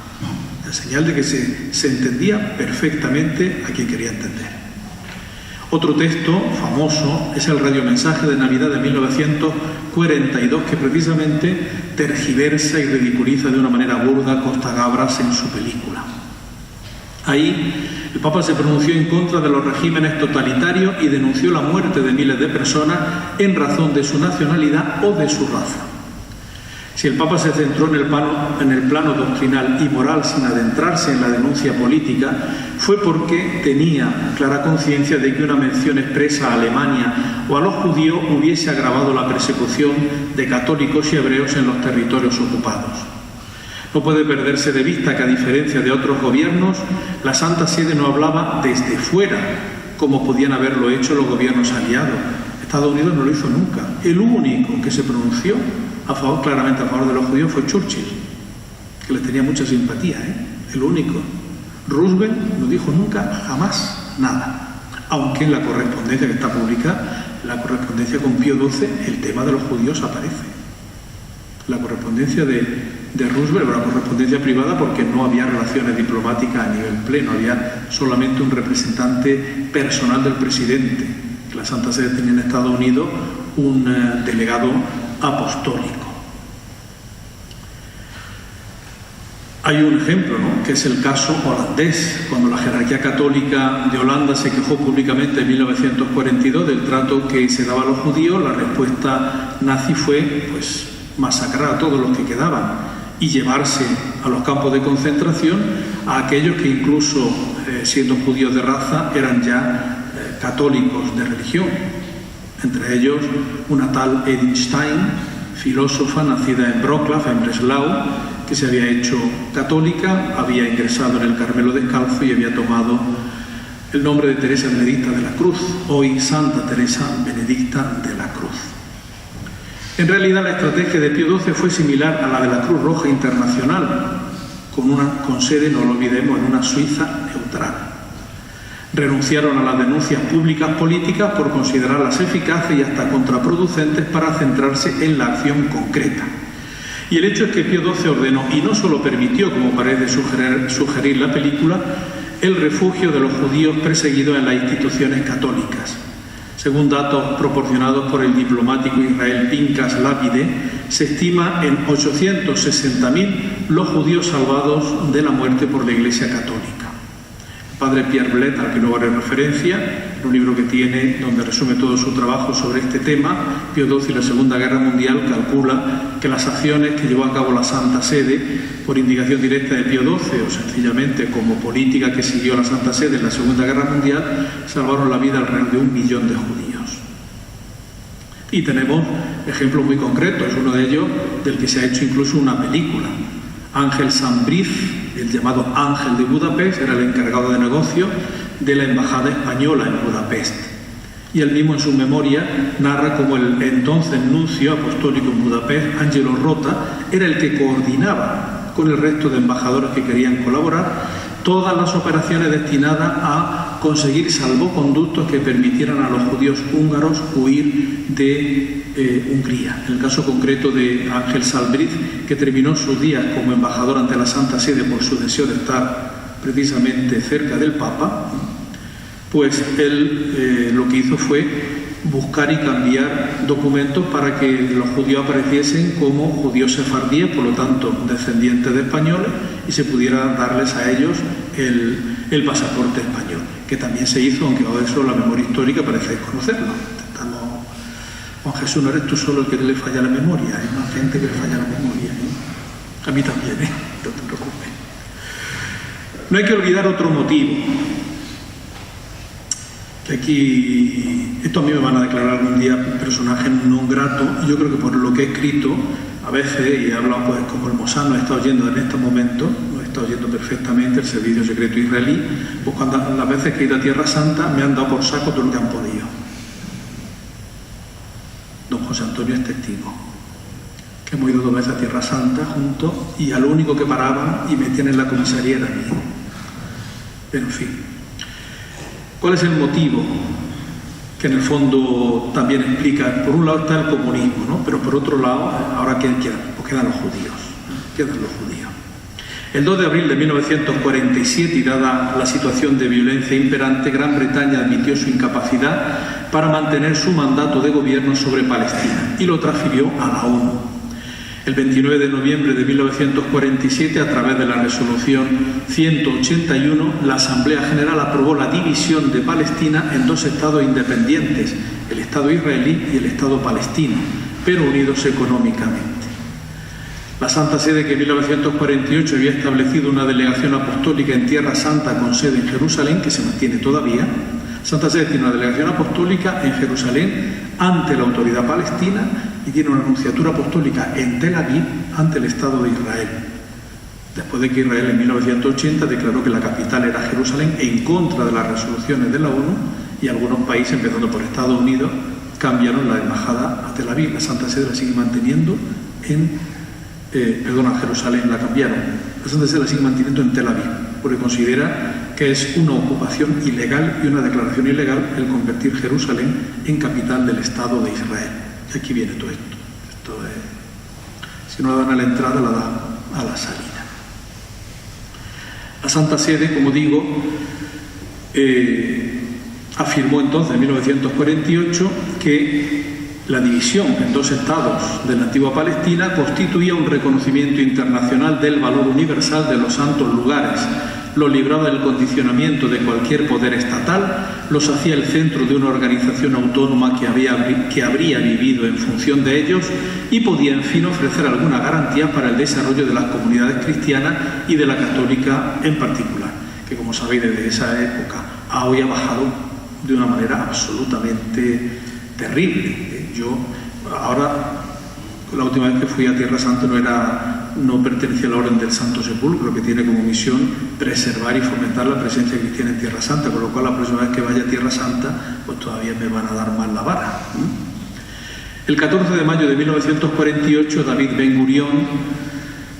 La señal de que se entendía perfectamente a quien quería entender. Otro texto famoso es el radiomensaje de Navidad de 1942, que precisamente tergiversa y ridiculiza de una manera burda a Costa Gabras en su película. Ahí el Papa se pronunció en contra de los regímenes totalitarios y denunció la muerte de miles de personas en razón de su nacionalidad o de su raza. Si el Papa se centró en el plano doctrinal y moral sin adentrarse en la denuncia política, fue porque tenía clara conciencia de que una mención expresa a Alemania o a los judíos hubiese agravado la persecución de católicos y hebreos en los territorios ocupados. No puede perderse de vista que, a diferencia de otros gobiernos, la Santa Sede no hablaba desde fuera, como podían haberlo hecho los gobiernos aliados. Estados Unidos no lo hizo nunca. El único que se pronunció claramente a favor de los judíos fue Churchill, que les tenía mucha simpatía, el único. Roosevelt no dijo nunca, jamás, nada. Aunque en la correspondencia que está publicada, la correspondencia con Pío XII, el tema de los judíos aparece. La correspondencia de Roosevelt era una correspondencia privada porque no había relaciones diplomáticas a nivel pleno, había solamente un representante personal del presidente. La Santa Sede tenía en Estados Unidos un delegado apostólico. Hay un ejemplo, ¿no?, que es el caso holandés, cuando la jerarquía católica de Holanda se quejó públicamente en 1942 del trato que se daba a los judíos. La respuesta nazi fue, pues, masacrar a todos los que quedaban y llevarse a los campos de concentración a aquellos que, incluso siendo judíos de raza, eran ya católicos de religión. Entre ellos una tal Edith Stein, filósofa nacida en Wrocław, en Breslau, que se había hecho católica, había ingresado en el Carmelo Descalzo y había tomado el nombre de Teresa Benedicta de la Cruz, hoy Santa Teresa Benedicta de la Cruz. En realidad, la estrategia de Pío XII fue similar a la de la Cruz Roja Internacional, con sede, no lo olvidemos, en una Suiza neutral. Renunciaron a las denuncias públicas políticas por considerarlas eficaces y hasta contraproducentes para centrarse en la acción concreta. Y el hecho es que Pío XII ordenó, y no solo permitió, como parece sugerir la película, el refugio de los judíos perseguidos en las instituciones católicas. Según datos proporcionados por el diplomático Israel Pinchas Lapide, se estima en 860.000 los judíos salvados de la muerte por la Iglesia católica. El padre Pierre Bled, al que no haré referencia, en un libro que tiene donde resume todo su trabajo sobre este tema, Pío XII y la Segunda Guerra Mundial, calcula que las acciones que llevó a cabo la Santa Sede por indicación directa de Pío XII o sencillamente como política que siguió la Santa Sede en la Segunda Guerra Mundial salvaron la vida alrededor de 1 millón de judíos. Y tenemos ejemplos muy concretos, uno de ellos del que se ha hecho incluso una película. Ángel Sambriz, el llamado Ángel de Budapest, era el encargado de negocios de la embajada española en Budapest. Y él mismo en su memoria narra cómo el entonces nuncio apostólico en Budapest, Angelo Rota, era el que coordinaba con el resto de embajadores que querían colaborar todas las operaciones destinadas a conseguir salvoconductos que permitieran a los judíos húngaros huir de Hungría. En el caso concreto de Ángel Sambriz, que terminó sus días como embajador ante la Santa Sede por su deseo de estar precisamente cerca del Papa, pues él lo que hizo fue buscar y cambiar documentos para que los judíos apareciesen como judíos sefardíes, por lo tanto descendientes de españoles, y se pudiera darles a ellos el pasaporte español, que también se hizo, aunque a eso la memoria histórica parece desconocerlo. Juan Jesús, no eres tú solo el que le falla la memoria, hay más gente que le falla la memoria, A mí también, no te preocupes. No hay que olvidar otro motivo, que aquí, esto a mí me van a declarar algún día personaje non grato, y yo creo que por lo que he escrito, a veces, y he hablado pues como el Mossad nos está oyendo en estos momentos, nos está oyendo perfectamente el servicio secreto israelí, pues cuando las veces que he ido a Tierra Santa me han dado por saco todo lo que han podido. Don José Antonio es testigo, que hemos ido 2 veces a Tierra Santa juntos y a lo único que paraban y metían en la comisaría era mío. Pero en fin, ¿cuál es el motivo? Que en el fondo también explica, por un lado está el comunismo, ¿no? Pero por otro lado, ahora ¿quién queda? Pues quedan los judíos, quedan los judíos. El 2 de abril de 1947, y dada la situación de violencia imperante, Gran Bretaña admitió su incapacidad para mantener su mandato de gobierno sobre Palestina y lo transfirió a la ONU. El 29 de noviembre de 1947, a través de la resolución 181, la Asamblea General aprobó la división de Palestina en dos estados independientes, el Estado israelí y el Estado palestino, pero unidos económicamente. La Santa Sede, que en 1948 había establecido una delegación apostólica en Tierra Santa con sede en Jerusalén, que se mantiene todavía. Santa Sede tiene una delegación apostólica en Jerusalén ante la autoridad palestina y tiene una nunciatura apostólica en Tel Aviv ante el Estado de Israel. Después de que Israel en 1980 declaró que la capital era Jerusalén en contra de las resoluciones de la ONU, y algunos países, empezando por Estados Unidos, cambiaron la embajada a Tel Aviv. La Santa Sede la sigue manteniendo a Jerusalén la cambiaron. La Santa Sede la sigue manteniendo en Tel Aviv, porque considera que es una ocupación ilegal y una declaración ilegal el convertir Jerusalén en capital del Estado de Israel. Y aquí viene todo esto. Si no la dan a la entrada, la dan a la salida. La Santa Sede, como digo, afirmó entonces en 1948 que la división en dos estados de la antigua Palestina constituía un reconocimiento internacional del valor universal de los santos lugares, los libraba del condicionamiento de cualquier poder estatal, los hacía el centro de una organización autónoma que habría vivido en función de ellos y podía, en fin, ofrecer alguna garantía para el desarrollo de las comunidades cristianas y de la católica en particular, que, como sabéis, desde esa época a hoy ha bajado de una manera absolutamente terrible. Yo ahora, la última vez que fui a Tierra Santa no pertenecía a la Orden del Santo Sepulcro, que tiene como misión preservar y fomentar la presencia cristiana en Tierra Santa, con lo cual la próxima vez que vaya a Tierra Santa, pues todavía me van a dar más la vara. El 14 de mayo de 1948, David Ben Gurión,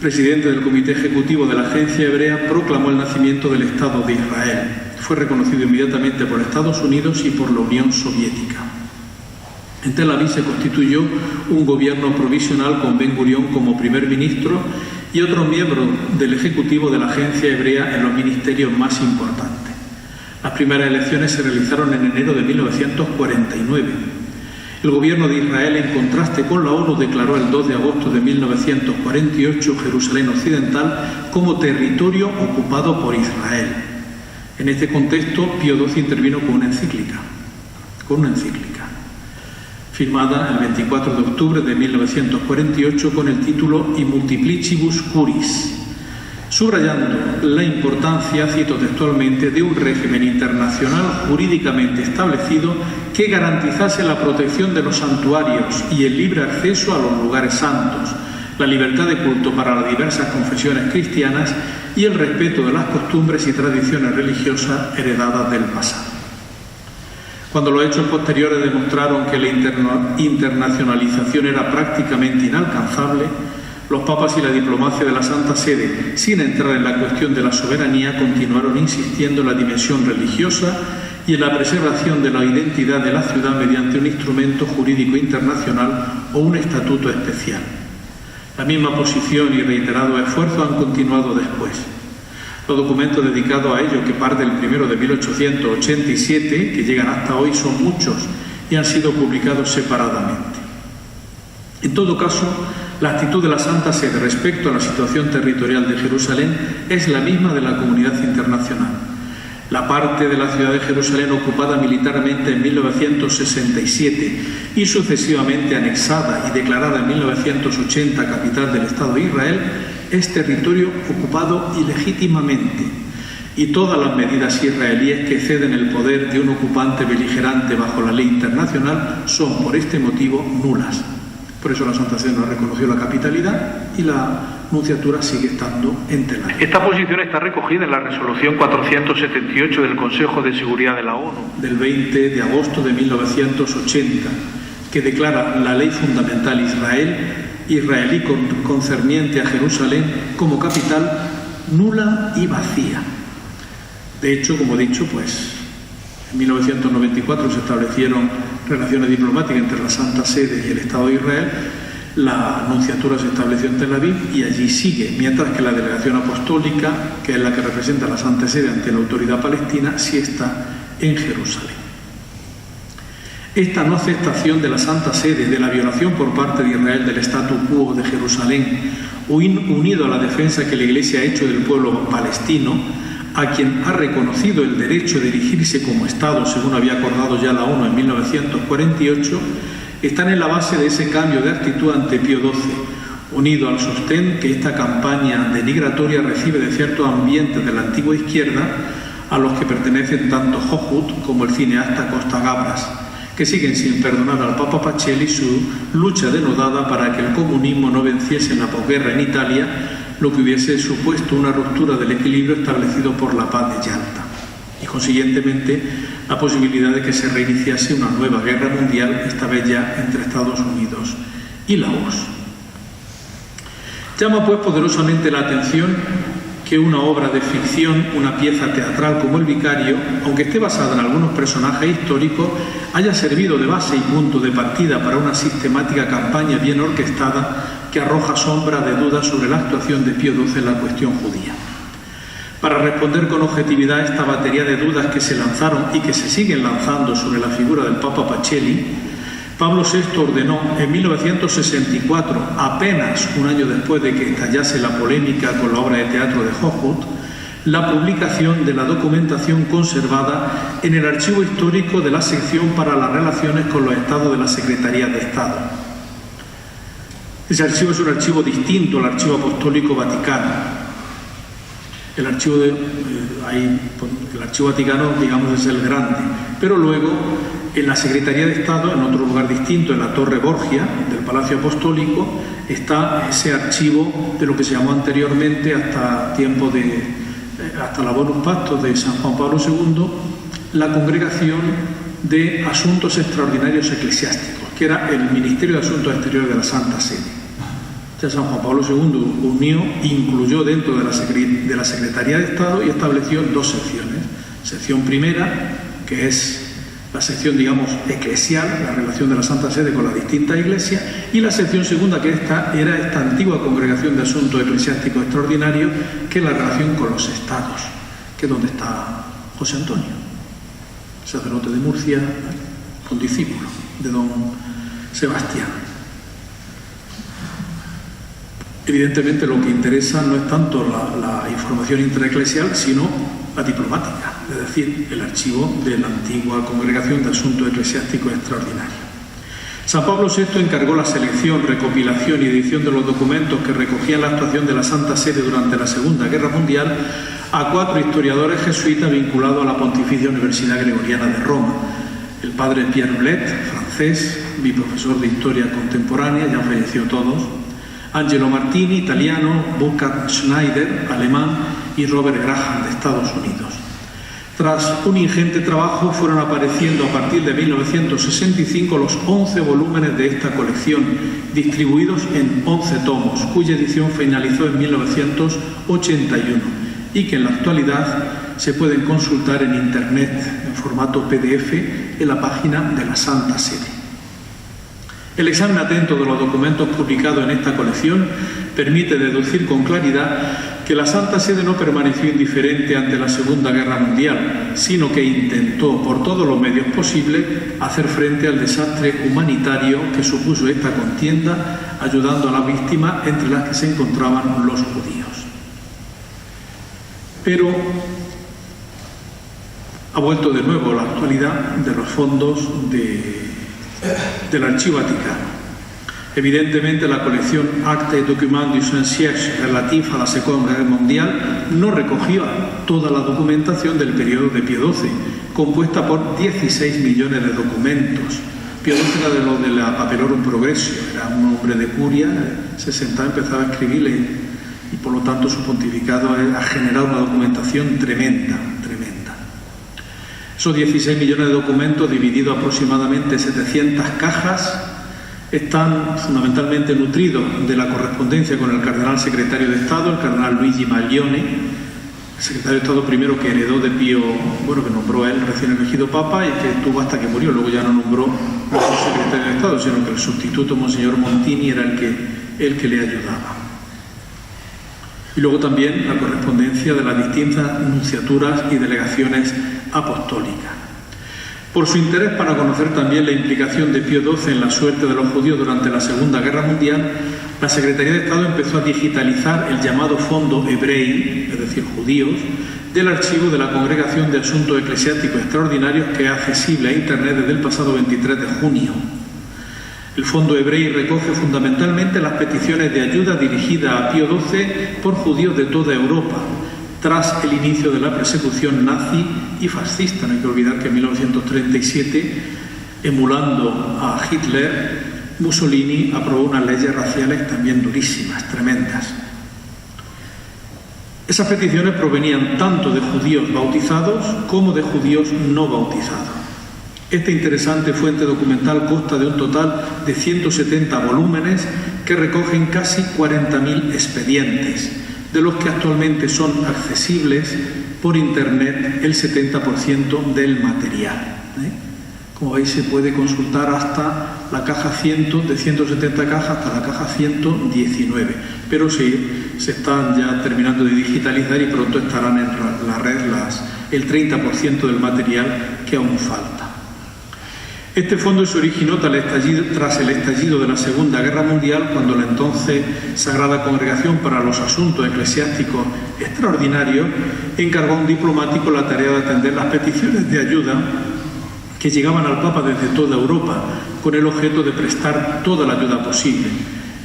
presidente del Comité Ejecutivo de la Agencia Hebrea, proclamó el nacimiento del Estado de Israel. Fue reconocido inmediatamente por Estados Unidos y por la Unión Soviética. En Tel Aviv se constituyó un gobierno provisional con Ben Gurión como primer ministro y otros miembros del Ejecutivo de la Agencia Hebrea en los ministerios más importantes. Las primeras elecciones se realizaron en enero de 1949. El gobierno de Israel, en contraste con la ONU, declaró el 2 de agosto de 1948 Jerusalén Occidental como territorio ocupado por Israel. En este contexto, Pío XII intervino con una encíclica, firmada el 24 de octubre de 1948 con el título I Multiplicibus Curis, subrayando la importancia, cito textualmente, de un régimen internacional jurídicamente establecido que garantizase la protección de los santuarios y el libre acceso a los lugares santos, la libertad de culto para las diversas confesiones cristianas y el respeto de las costumbres y tradiciones religiosas heredadas del pasado. Cuando los hechos posteriores demostraron que la internacionalización era prácticamente inalcanzable, los papas y la diplomacia de la Santa Sede, sin entrar en la cuestión de la soberanía, continuaron insistiendo en la dimensión religiosa y en la preservación de la identidad de la ciudad mediante un instrumento jurídico internacional o un estatuto especial. La misma posición y reiterado esfuerzo han continuado después. Los documentos dedicados a ello, que parten del primero de 1887, que llegan hasta hoy, son muchos y han sido publicados separadamente. En todo caso, la actitud de la Santa Sede respecto a la situación territorial de Jerusalén es la misma de la comunidad internacional. La parte de la ciudad de Jerusalén ocupada militarmente en 1967 y sucesivamente anexada y declarada en 1980 capital del Estado de Israel es territorio ocupado ilegítimamente, y todas las medidas israelíes que ceden el poder de un ocupante beligerante bajo la ley internacional son por este motivo nulas. Por eso la Santa Sede no reconoció la capitalidad y la nunciatura sigue estando en Tel Aviv. Esta posición está recogida en la resolución 478 del Consejo de Seguridad de la ONU del 20 de agosto de 1980, que declara la ley fundamental israelí concerniente a Jerusalén como capital nula y vacía. De hecho, como he dicho, en 1994 se establecieron relaciones diplomáticas entre la Santa Sede y el Estado de Israel. La nunciatura se estableció en Tel Aviv y allí sigue, mientras que la delegación apostólica, que es la que representa a la Santa Sede ante la autoridad palestina, sí está en Jerusalén. Esta no aceptación de la Santa Sede, de la violación por parte de Israel del statu quo de Jerusalén, unido a la defensa que la Iglesia ha hecho del pueblo palestino, a quien ha reconocido el derecho de erigirse como Estado, según había acordado ya la ONU en 1948, están en la base de ese cambio de actitud ante Pío XII, unido al sostén que esta campaña denigratoria recibe de ciertos ambientes de la antigua izquierda, a los que pertenecen tanto Hochhuth como el cineasta Costa Gabras, que siguen sin perdonar al Papa Pacelli su lucha denodada para que el comunismo no venciese en la posguerra en Italia, lo que hubiese supuesto una ruptura del equilibrio establecido por la paz de Yalta, y consiguientemente la posibilidad de que se reiniciase una nueva guerra mundial, esta vez ya entre Estados Unidos y la URSS. Llama pues poderosamente la atención que una obra de ficción, una pieza teatral como El Vicario, aunque esté basada en algunos personajes históricos, haya servido de base y punto de partida para una sistemática campaña bien orquestada que arroja sombra de dudas sobre la actuación de Pío XII en la cuestión judía. Para responder con objetividad a esta batería de dudas que se lanzaron y que se siguen lanzando sobre la figura del Papa Pacelli, Pablo VI ordenó en 1964, apenas un año después de que estallase la polémica con la obra de teatro de Hochhuth, la publicación de la documentación conservada en el archivo histórico de la sección para las relaciones con los estados de la Secretaría de Estado. Ese archivo es un archivo distinto al Archivo Apostólico Vaticano. El archivo Vaticano, digamos, es el grande, pero luego en la Secretaría de Estado, en otro lugar distinto, en la Torre Borgia del Palacio Apostólico, está ese archivo de lo que se llamó anteriormente, hasta la Bonus Pactus de San Juan Pablo II, la Congregación de Asuntos Extraordinarios Eclesiásticos, que era el Ministerio de Asuntos Exteriores de la Santa Sede. Ya San Juan Pablo II incluyó dentro de la Secretaría de Estado y estableció dos secciones. Sección primera, que es la sección, digamos, eclesial, la relación de la Santa Sede con las distintas iglesias, y la sección segunda, que era esta antigua Congregación de Asuntos Eclesiásticos Extraordinarios, que es la relación con los estados, que es donde está José Antonio, sacerdote de Murcia, condiscípulo de don Sebastián. Evidentemente lo que interesa no es tanto la información intraeclesial, sino la diplomática, es decir, el archivo de la antigua Congregación de Asuntos Eclesiásticos Extraordinarios. San Pablo VI encargó la selección, recopilación y edición de los documentos que recogían la actuación de la Santa Sede durante la Segunda Guerra Mundial a 4 historiadores jesuitas vinculados a la Pontificia Universidad Gregoriana de Roma. El padre Pierre Blet, francés, biprofesor de Historia Contemporánea, ya falleció todos, Angelo Martini, italiano, Burkhard Schneider, alemán, y Robert Graham, de Estados Unidos. Tras un ingente trabajo, fueron apareciendo a partir de 1965 los 11 volúmenes de esta colección, distribuidos en 11 tomos, cuya edición finalizó en 1981 y que en la actualidad se pueden consultar en Internet en formato PDF en la página de la Santa Sede. El examen atento de los documentos publicados en esta colección permite deducir con claridad que la Santa Sede no permaneció indiferente ante la Segunda Guerra Mundial, sino que intentó por todos los medios posibles hacer frente al desastre humanitario que supuso esta contienda, ayudando a las víctimas, entre las que se encontraban los judíos. Pero ha vuelto de nuevo la actualidad de los fondos del Archivo Vaticano. Evidentemente, la colección Actes et Documents du Saint-Siège relatifs a la Segunda Guerra Mundial no recogía toda la documentación del periodo de Pío XII, compuesta por 16 millones de documentos. Pío XII era de los de la Papelorum Progressio, era un hombre de curia, se sentaba, empezaba a escribirle, y por lo tanto su pontificado ha generado una documentación tremenda. Esos 16 millones de documentos, divididos aproximadamente en 700 cajas, están fundamentalmente nutridos de la correspondencia con el cardenal secretario de Estado, el cardenal Luigi Maglione, el secretario de Estado primero que heredó de Pío, que nombró él recién elegido papa y que estuvo hasta que murió, luego ya no nombró secretario de Estado, sino que el sustituto, Monseñor Montini, era el que le ayudaba. Y luego también la correspondencia de las distintas nunciaturas y delegaciones apostólicas. Por su interés para conocer también la implicación de Pío XII en la suerte de los judíos durante la Segunda Guerra Mundial, la Secretaría de Estado empezó a digitalizar el llamado Fondo Hebrei, es decir, judíos, del archivo de la Congregación de Asuntos Eclesiásticos Extraordinarios, que es accesible a Internet desde el pasado 23 de junio. El Fondo Hebrei recoge fundamentalmente las peticiones de ayuda dirigidas a Pío XII por judíos de toda Europa, tras el inicio de la persecución nazi y fascista. No hay que olvidar que en 1937, emulando a Hitler, Mussolini aprobó unas leyes raciales también durísimas, tremendas. Esas peticiones provenían tanto de judíos bautizados como de judíos no bautizados. Esta interesante fuente documental consta de un total de 170 volúmenes que recogen casi 40.000 expedientes, de los que actualmente son accesibles por Internet el 70% del material. Como veis, se puede consultar hasta la caja 100, de 170 cajas hasta la caja 119, pero sí, se están ya terminando de digitalizar y pronto estarán en la red el 30% del material que aún falta. Este fondo se originó tras el estallido de la Segunda Guerra Mundial, cuando la entonces Sagrada Congregación para los Asuntos Eclesiásticos Extraordinarios encargó a un diplomático la tarea de atender las peticiones de ayuda que llegaban al Papa desde toda Europa, con el objeto de prestar toda la ayuda posible.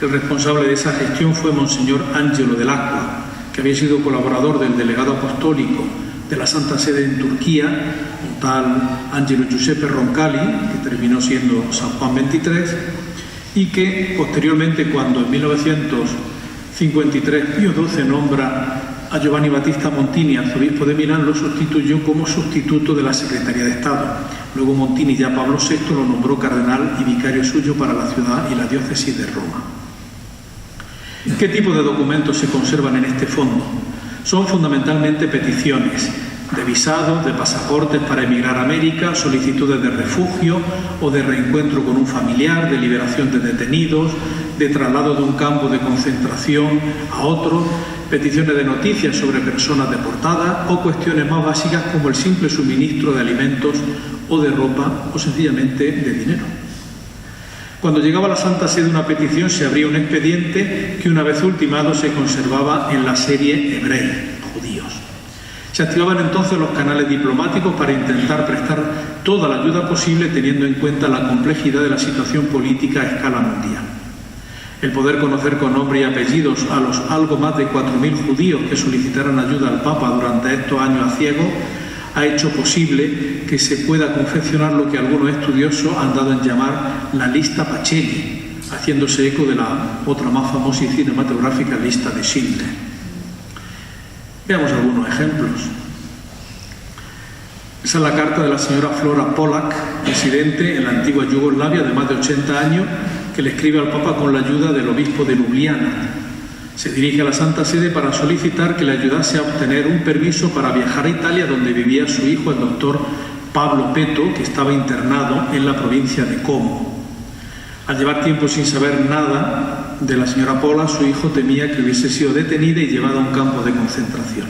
El responsable de esa gestión fue Monseñor Angelo Dell'Acqua, que había sido colaborador del delegado apostólico de la Santa Sede en Turquía, un tal Angelo Giuseppe Roncalli, que terminó siendo San Juan XXIII, y que posteriormente, cuando en 1953 Pío XII nombra a Giovanni Battista Montini, arzobispo de Milán, lo sustituyó como sustituto de la Secretaría de Estado. Luego Montini, ya Pablo VI, lo nombró cardenal y vicario suyo para la ciudad y la diócesis de Roma. ¿Qué tipo de documentos se conservan en este fondo? Son fundamentalmente peticiones de visados, de pasaportes para emigrar a América, solicitudes de refugio o de reencuentro con un familiar, de liberación de detenidos, de traslado de un campo de concentración a otro, peticiones de noticias sobre personas deportadas o cuestiones más básicas como el simple suministro de alimentos o de ropa o sencillamente de dinero. Cuando llegaba a la Santa Sede una petición, se abría un expediente que, una vez ultimado, se conservaba en la serie Hebrei, judíos. Se activaban entonces los canales diplomáticos para intentar prestar toda la ayuda posible, teniendo en cuenta la complejidad de la situación política a escala mundial. El poder conocer con nombre y apellidos a los algo más de 4.000 judíos que solicitaran ayuda al Papa durante estos años aciagos ha hecho posible que se pueda confeccionar lo que algunos estudiosos han dado en llamar la lista Pacelli, haciéndose eco de la otra más famosa y cinematográfica lista de Schindler. Veamos algunos ejemplos. Esa es la carta de la señora Flora Polak, residente en la antigua Yugoslavia de más de 80 años, que le escribe al Papa con la ayuda del obispo de Ljubljana. Se dirige a la Santa Sede para solicitar que le ayudase a obtener un permiso para viajar a Italia, donde vivía su hijo, el doctor Pablo Peto, que estaba internado en la provincia de Como. Al llevar tiempo sin saber nada de la señora Pola, su hijo temía que hubiese sido detenida y llevada a un campo de concentración.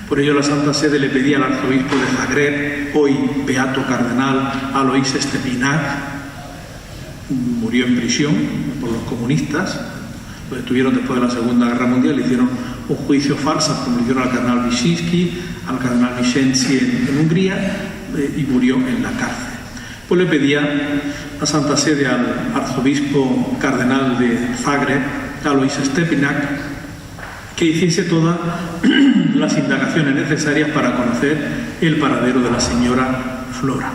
Por ello, la Santa Sede le pedía al arzobispo de Zagreb, hoy beato cardenal Alois Stepinac, murió en prisión por los comunistas, lo detuvieron después de la Segunda Guerra Mundial, le hicieron un juicio falso, como le hicieron al cardenal Wyszynski, al cardenal Vicenzi en Hungría, y murió en la cárcel. Pues le pedía a Santa Sede al arzobispo cardenal de Zagreb, Alois Stepinac, que hiciese todas las indagaciones necesarias para conocer el paradero de la señora Flora.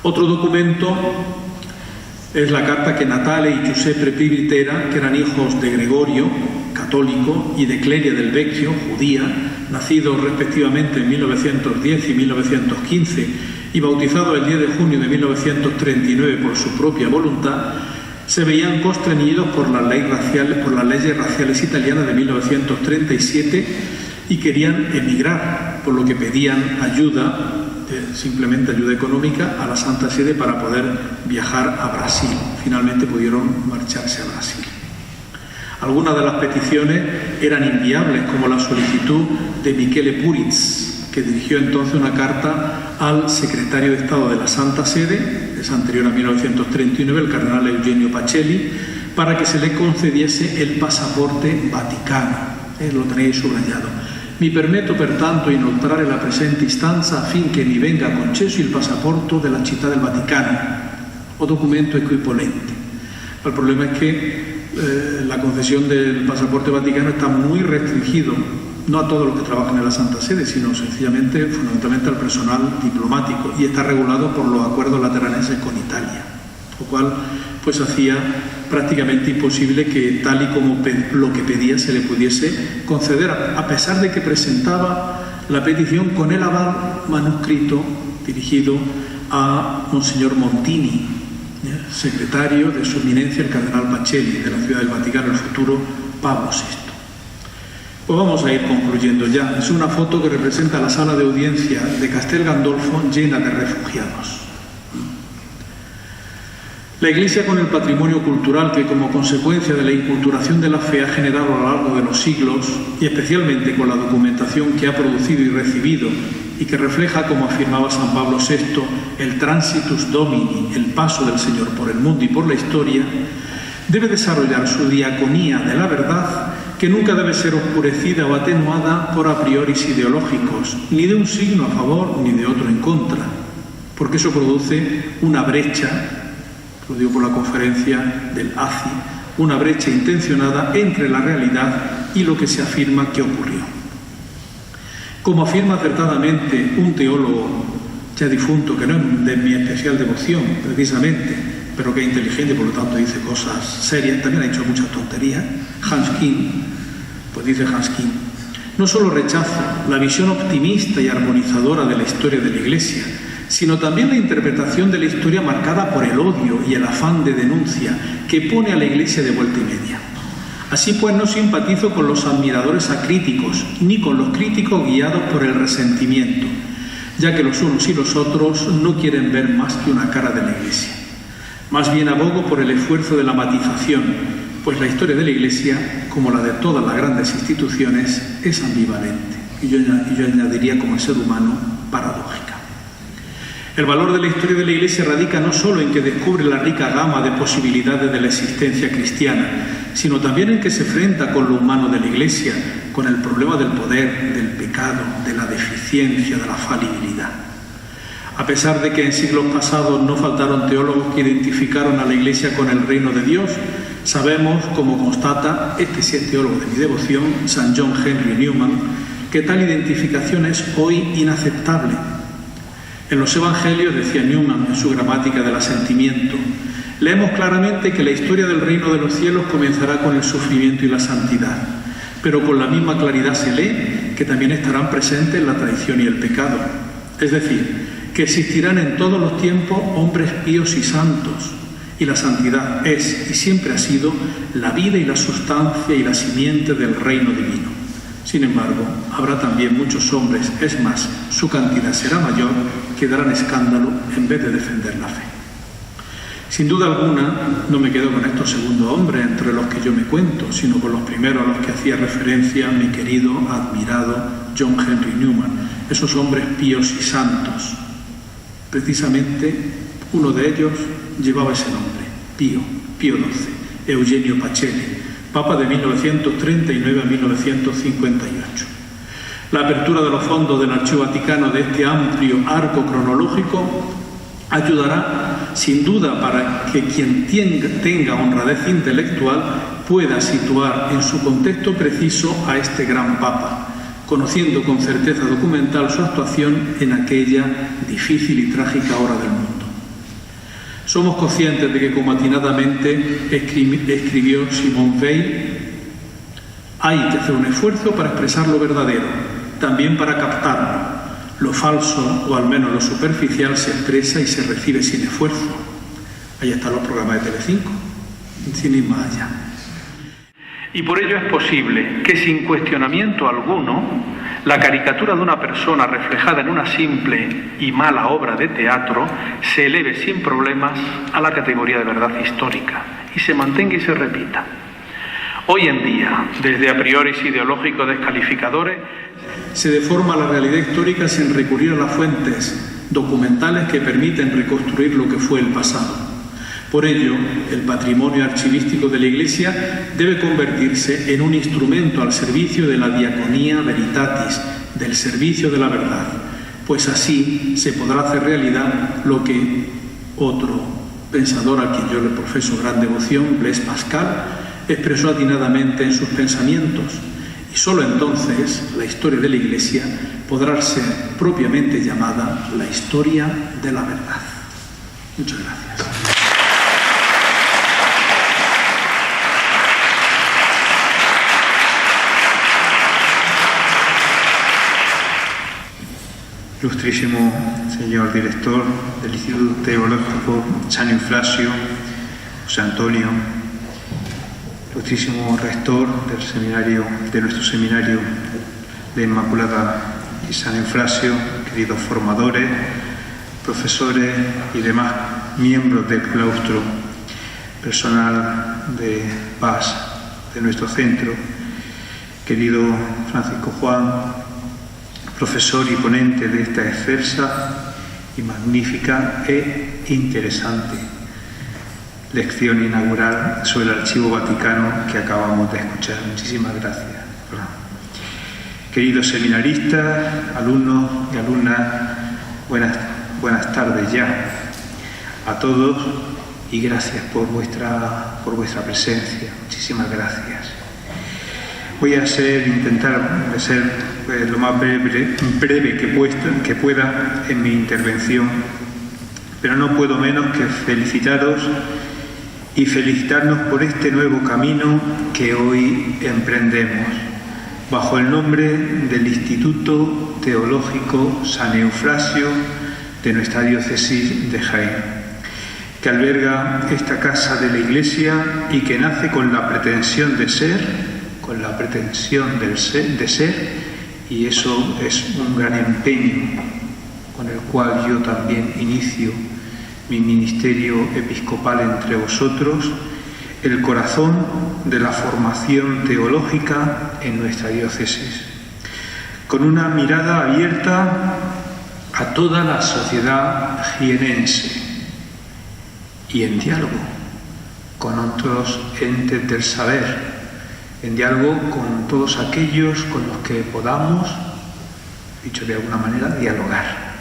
Otro documento es la carta que Natale y Giuseppe Privitera, que eran hijos de Gregorio, católico, y de Clelia del Vecchio, judía, nacidos respectivamente en 1910 y 1915 y bautizados el 10 de junio de 1939 por su propia voluntad, se veían constreñidos por las leyes raciales italianas de 1937 y querían emigrar, por lo que pedían ayuda, simplemente ayuda económica, a la Santa Sede para poder viajar a Brasil. Finalmente pudieron marcharse a Brasil. Algunas de las peticiones eran inviables, como la solicitud de Michele Puritz, que dirigió entonces una carta al secretario de Estado de la Santa Sede, es anterior a 1939, el cardenal Eugenio Pacelli, para que se le concediese el pasaporte vaticano. Lo tenéis subrayado. Mi permetto pertanto inoltrare la presente istanza affinché mi venga concesso il passaporto della città del Vaticano o documento equivalente. El problema es que la concesión del pasaporte vaticano está muy restringido, no a todos los que trabajan en la Santa Sede, sino sencillamente, fundamentalmente al personal diplomático, y está regulado por los acuerdos laterales con Italia, lo cual pues hacía prácticamente imposible que tal y como lo que pedía se le pudiese conceder, a pesar de que presentaba la petición con el aval manuscrito dirigido a Monseñor Montini, secretario de su eminencia el cardenal Pacelli de la Ciudad del Vaticano, el futuro Pablo VI. Pues vamos a ir concluyendo ya. Es una foto que representa la sala de audiencia de Castel Gandolfo llena de refugiados. La Iglesia, con el patrimonio cultural que como consecuencia de la inculturación de la fe ha generado a lo largo de los siglos, y especialmente con la documentación que ha producido y recibido y que refleja, como afirmaba San Pablo VI, el transitus domini, el paso del Señor por el mundo y por la historia, debe desarrollar su diaconía de la verdad, que nunca debe ser oscurecida o atenuada por a prioris ideológicos, ni de un signo a favor ni de otro en contra, porque eso produce una brecha, lo digo por la conferencia del ACI, una brecha intencionada entre la realidad y lo que se afirma que ocurrió. Como afirma acertadamente un teólogo ya difunto, que no es de mi especial devoción precisamente, pero que es inteligente y por lo tanto dice cosas serias, también ha hecho muchas tonterías, Hans King, pues dice Hans King, no solo rechazo la visión optimista y armonizadora de la historia de la Iglesia, sino también la interpretación de la historia marcada por el odio y el afán de denuncia que pone a la Iglesia de vuelta y media. Así pues, no simpatizo con los admiradores acríticos, ni con los críticos guiados por el resentimiento, ya que los unos y los otros no quieren ver más que una cara de la Iglesia. Más bien abogo por el esfuerzo de la matización, pues la historia de la Iglesia, como la de todas las grandes instituciones, es ambivalente, y yo añadiría como el ser humano, paradójica. El valor de la historia de la Iglesia radica no solo en que descubre la rica gama de posibilidades de la existencia cristiana, sino también en que se enfrenta con lo humano de la Iglesia, con el problema del poder, del pecado, de la deficiencia, de la falibilidad. A pesar de que en siglos pasados no faltaron teólogos que identificaron a la Iglesia con el reino de Dios, sabemos, como constata, este sí es teólogo de mi devoción, San John Henry Newman, que tal identificación es hoy inaceptable. En los Evangelios, decía Newman en su gramática del asentimiento, leemos claramente que la historia del reino de los cielos comenzará con el sufrimiento y la santidad, pero con la misma claridad se lee que también estarán presentes la traición y el pecado. Es decir, que existirán en todos los tiempos hombres píos y santos, y la santidad es y siempre ha sido la vida y la sustancia y la simiente del reino divino. Sin embargo, habrá también muchos hombres, es más, su cantidad será mayor, que darán escándalo en vez de defender la fe. Sin duda alguna, no me quedo con estos segundos hombres entre los que yo me cuento, sino con los primeros a los que hacía referencia mi querido, admirado John Henry Newman, esos hombres píos y santos. Precisamente, uno de ellos llevaba ese nombre, Pío XII, Eugenio Pacelli, Papa de 1939 a 1958. La apertura de los fondos del Archivo Vaticano de este amplio arco cronológico ayudará sin duda para que quien tenga honradez intelectual pueda situar en su contexto preciso a este gran Papa, conociendo con certeza documental su actuación en aquella difícil y trágica hora del mundo. Somos conscientes de que, como atinadamente escribió Simone Weil, hay que hacer un esfuerzo para expresar lo verdadero, también para captarlo. Lo falso, o al menos lo superficial, se expresa y se recibe sin esfuerzo. Ahí están los programas de Telecinco, sin ir más allá. Y por ello es posible que, sin cuestionamiento alguno, la caricatura de una persona reflejada en una simple y mala obra de teatro se eleve sin problemas a la categoría de verdad histórica y se mantenga y se repita. Hoy en día, desde a prioris ideológicos descalificadores, se deforma la realidad histórica sin recurrir a las fuentes documentales que permiten reconstruir lo que fue el pasado. Por ello, el patrimonio archivístico de la Iglesia debe convertirse en un instrumento al servicio de la diaconía veritatis, del servicio de la verdad, pues así se podrá hacer realidad lo que otro pensador a quien yo le profeso gran devoción, Blaise Pascal, expresó atinadamente en sus pensamientos, y sólo entonces la historia de la Iglesia podrá ser propiamente llamada la historia de la verdad. Muchas gracias. Ilustrísimo señor director del Instituto Teológico San Eufrasio, José Antonio, ilustrísimo rector del seminario, de nuestro seminario de Inmaculada y San Eufrasio, queridos formadores, profesores y demás miembros del claustro, personal de paz de nuestro centro, querido Francisco Juan, profesor y ponente de esta excelsa y magnífica e interesante lección inaugural sobre el Archivo Vaticano que acabamos de escuchar. Muchísimas gracias. Queridos seminaristas, alumnos y alumnas, buenas tardes ya a todos y gracias por vuestra presencia. Muchísimas gracias. Voy a intentar ser lo más breve que pueda en mi intervención, pero no puedo menos que felicitaros y felicitarnos por este nuevo camino que hoy emprendemos, bajo el nombre del Instituto Teológico San Eufrasio de nuestra diócesis de Jaén, que alberga esta casa de la Iglesia y que nace con la pretensión de ser, y eso es un gran empeño con el cual yo también inicio mi ministerio episcopal entre vosotros, el corazón de la formación teológica en nuestra diócesis, con una mirada abierta a toda la sociedad jienense y en diálogo con otros entes del saber, en diálogo con todos aquellos con los que podamos, dicho de alguna manera, dialogar.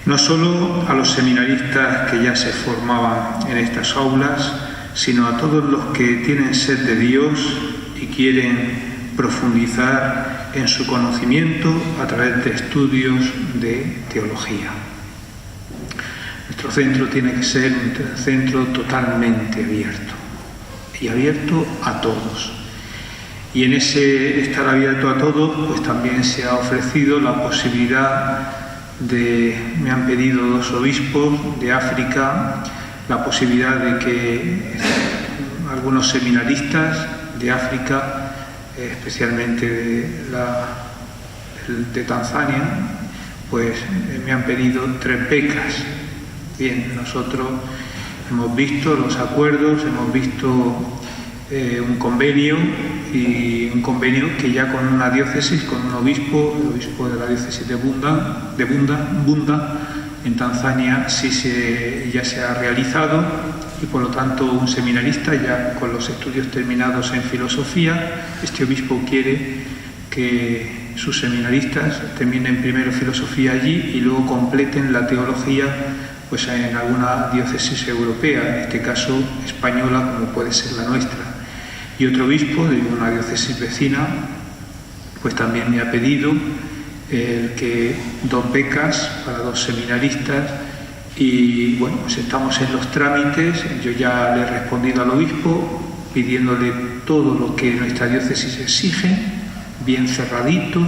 No solo a los seminaristas que ya se formaban en estas aulas, sino a todos los que tienen sed de Dios y quieren profundizar en su conocimiento a través de estudios de teología. Nuestro centro tiene que ser un centro totalmente abierto. Y abierto a todos. Y en ese estar abierto a todos, pues también se ha ofrecido la posibilidad me han pedido 2 obispos de África, la posibilidad de que algunos seminaristas de África, especialmente de Tanzania, pues me han pedido 3 becas. Bien, nosotros hemos visto los acuerdos, hemos visto un convenio que ya con una diócesis, con un obispo, el obispo de la diócesis de Bunda, en Tanzania ya se ha realizado, y por lo tanto un seminarista ya con los estudios terminados en filosofía, este obispo quiere que sus seminaristas terminen primero filosofía allí y luego completen la teología pues en alguna diócesis europea, en este caso española, como puede ser la nuestra. Y otro obispo de una diócesis vecina pues también me ha pedido que 2 becas para 2 seminaristas, y bueno, pues estamos en los trámites. Yo ya le he respondido al obispo pidiéndole todo lo que nuestra diócesis exige, bien cerradito,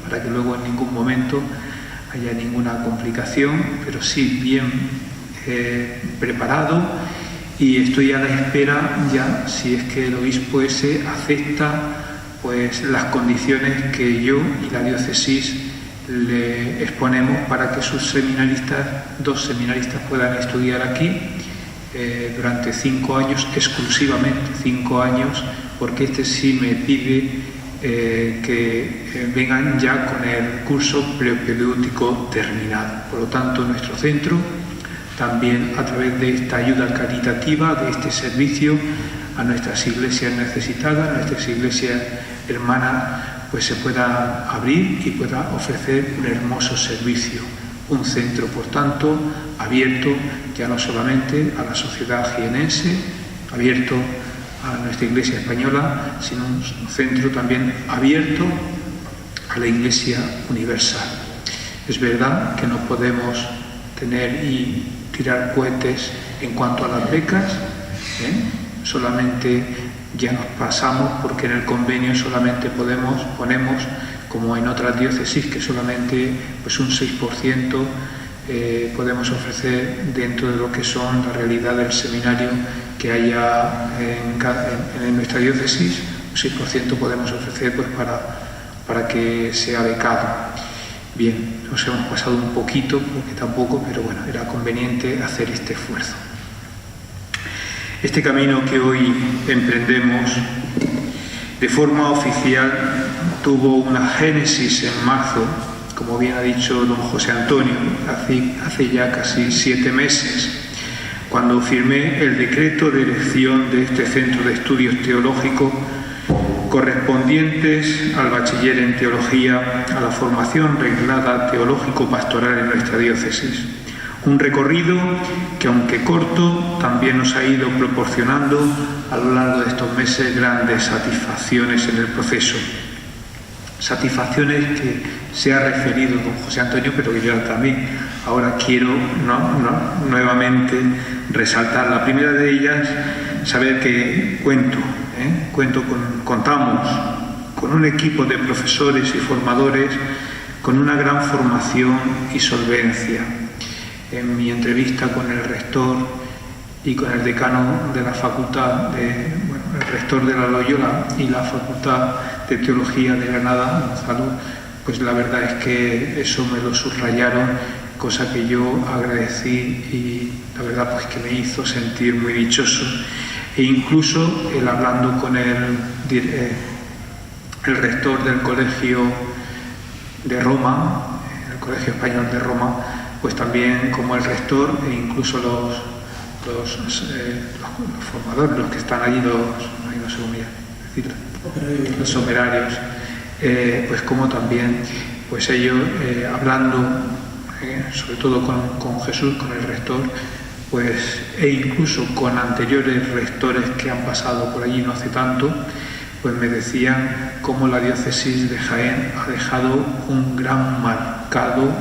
para que luego en ningún momento haya ninguna complicación, pero sí bien preparado, y estoy a la espera ya si es que el obispo ese acepta pues las condiciones que yo y la diócesis le exponemos para que sus seminaristas, 2 seminaristas, puedan estudiar aquí durante 5 años, exclusivamente 5 años, porque este sí me pide que vengan ya con el curso propedéutico terminado. Por lo tanto, nuestro centro también, a través de esta ayuda caritativa, de este servicio a nuestras iglesias necesitadas, a nuestras iglesias hermanas, pues se pueda abrir y pueda ofrecer un hermoso servicio. Un centro, por tanto, abierto ya no solamente a la sociedad jienense, abierto a nuestra Iglesia española, sino un centro también abierto a la Iglesia universal. Es verdad que no podemos tener y tirar cohetes en cuanto a las becas, solamente ya nos pasamos porque en el convenio solamente ponemos, como en otras diócesis, que solamente pues un 6% podemos ofrecer dentro de lo que son la realidad del seminario que haya en nuestra diócesis. Un 6% podemos ofrecer pues para que sea becado. Bien, nos hemos pasado un poquito, porque tampoco, pero bueno, era conveniente hacer este esfuerzo. Este camino que hoy emprendemos de forma oficial tuvo una génesis en marzo, como bien ha dicho don José Antonio, hace ya casi 7 meses, cuando firmé el decreto de elección de este Centro de Estudios Teológicos correspondientes al bachiller en teología, a la formación reglada teológico-pastoral en nuestra diócesis. Un recorrido que, aunque corto, también nos ha ido proporcionando a lo largo de estos meses grandes satisfacciones en el proceso. Satisfacciones que se ha referido don José Antonio, pero que yo también ahora quiero nuevamente resaltar. La primera de ellas, saber que contamos con un equipo de profesores y formadores con una gran formación y solvencia. En mi entrevista con el rector y con el decano de la facultad, el rector de la Loyola y la Facultad de Teología de Granada, Gonzalo, pues la verdad es que eso me lo subrayaron, cosa que yo agradecí y la verdad pues que me hizo sentir muy dichoso. E incluso el hablando con el rector del Colegio de Roma, el Colegio Español de Roma, pues también como el rector e incluso los formadores, los que están allí, los operarios, pues como también pues ellos hablando sobre todo con Jesús, con el rector, pues e incluso con anteriores rectores que han pasado por allí no hace tanto, pues me decían cómo la diócesis de Jaén ha dejado un gran marcado,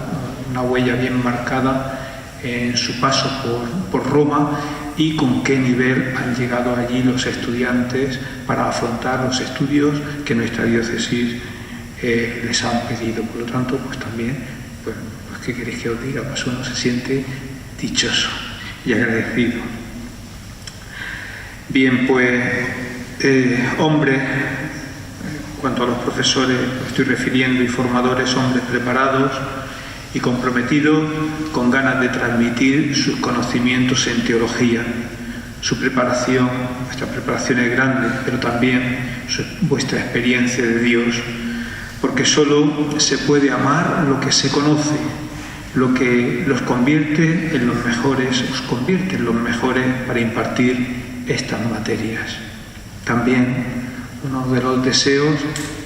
una huella bien marcada en su paso por Roma y con qué nivel han llegado allí los estudiantes para afrontar los estudios que nuestra diócesis les han pedido. Por lo tanto, pues también, pues ¿qué queréis que os diga? Pues uno se siente dichoso y agradecido. Bien, pues hombres, en cuanto a los profesores, me estoy refiriendo, y formadores, hombres preparados y comprometidos con ganas de transmitir sus conocimientos en teología, su preparación. Nuestra preparación es grande, pero también vuestra experiencia de Dios, porque solo se puede amar lo que se conoce, lo que los convierte en los mejores, os convierte en los mejores para impartir estas materias. También uno de los deseos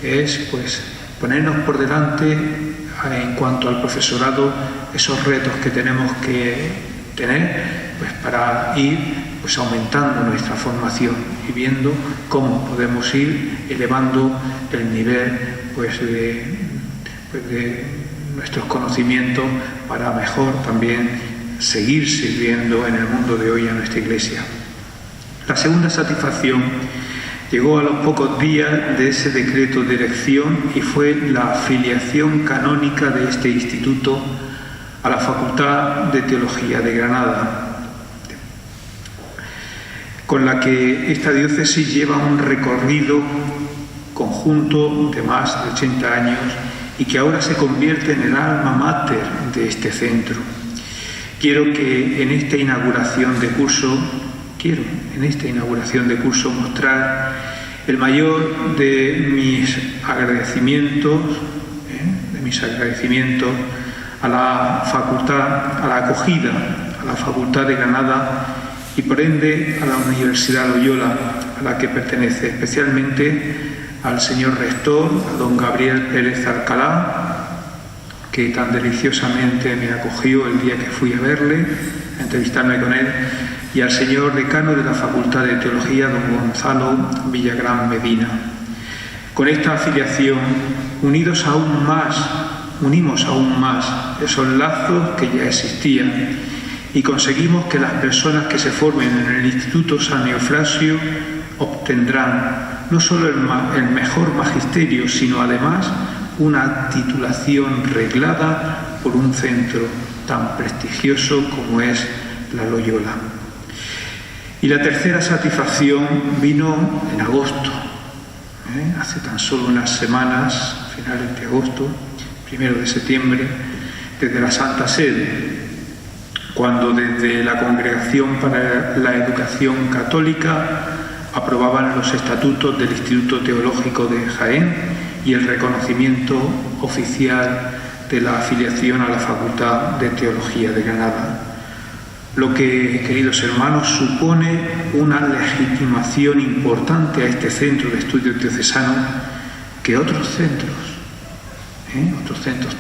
es pues ponernos por delante en cuanto al profesorado esos retos que tenemos que tener pues para ir pues aumentando nuestra formación y viendo cómo podemos ir elevando el nivel pues de nuestros conocimientos para mejor también seguir sirviendo en el mundo de hoy a nuestra Iglesia. La segunda satisfacción llegó a los pocos días de ese decreto de elección y fue la afiliación canónica de este instituto a la Facultad de Teología de Granada, con la que esta diócesis lleva un recorrido conjunto de más de 80 años y que ahora se convierte en el alma mater de este centro. Quiero en esta inauguración de curso mostrar El mayor de mis agradecimientos a la facultad, a la acogida, a la Facultad de Granada y por ende a la Universidad Loyola a la que pertenece, especialmente al señor rector, a don Gabriel Pérez Alcalá, que tan deliciosamente me acogió el día que fui a verle, a entrevistarme con él, y al señor decano de la Facultad de Teología, don Gonzalo Villagrán Medina. Con esta afiliación, unimos aún más esos lazos que ya existían y conseguimos que las personas que se formen en el Instituto San Eufrasio obtendrán no solo el mejor magisterio, sino además una titulación reglada por un centro tan prestigioso como es la Loyola. Y la tercera satisfacción vino en agosto, hace tan solo unas semanas, a finales de agosto, 1 de septiembre, desde la Santa Sede, cuando desde la Congregación para la Educación Católica aprobaban los estatutos del Instituto Teológico de Jaén y el reconocimiento oficial de la afiliación a la Facultad de Teología de Granada. Lo que, queridos hermanos, supone una legitimación importante a este centro de estudios diocesanos que otros centros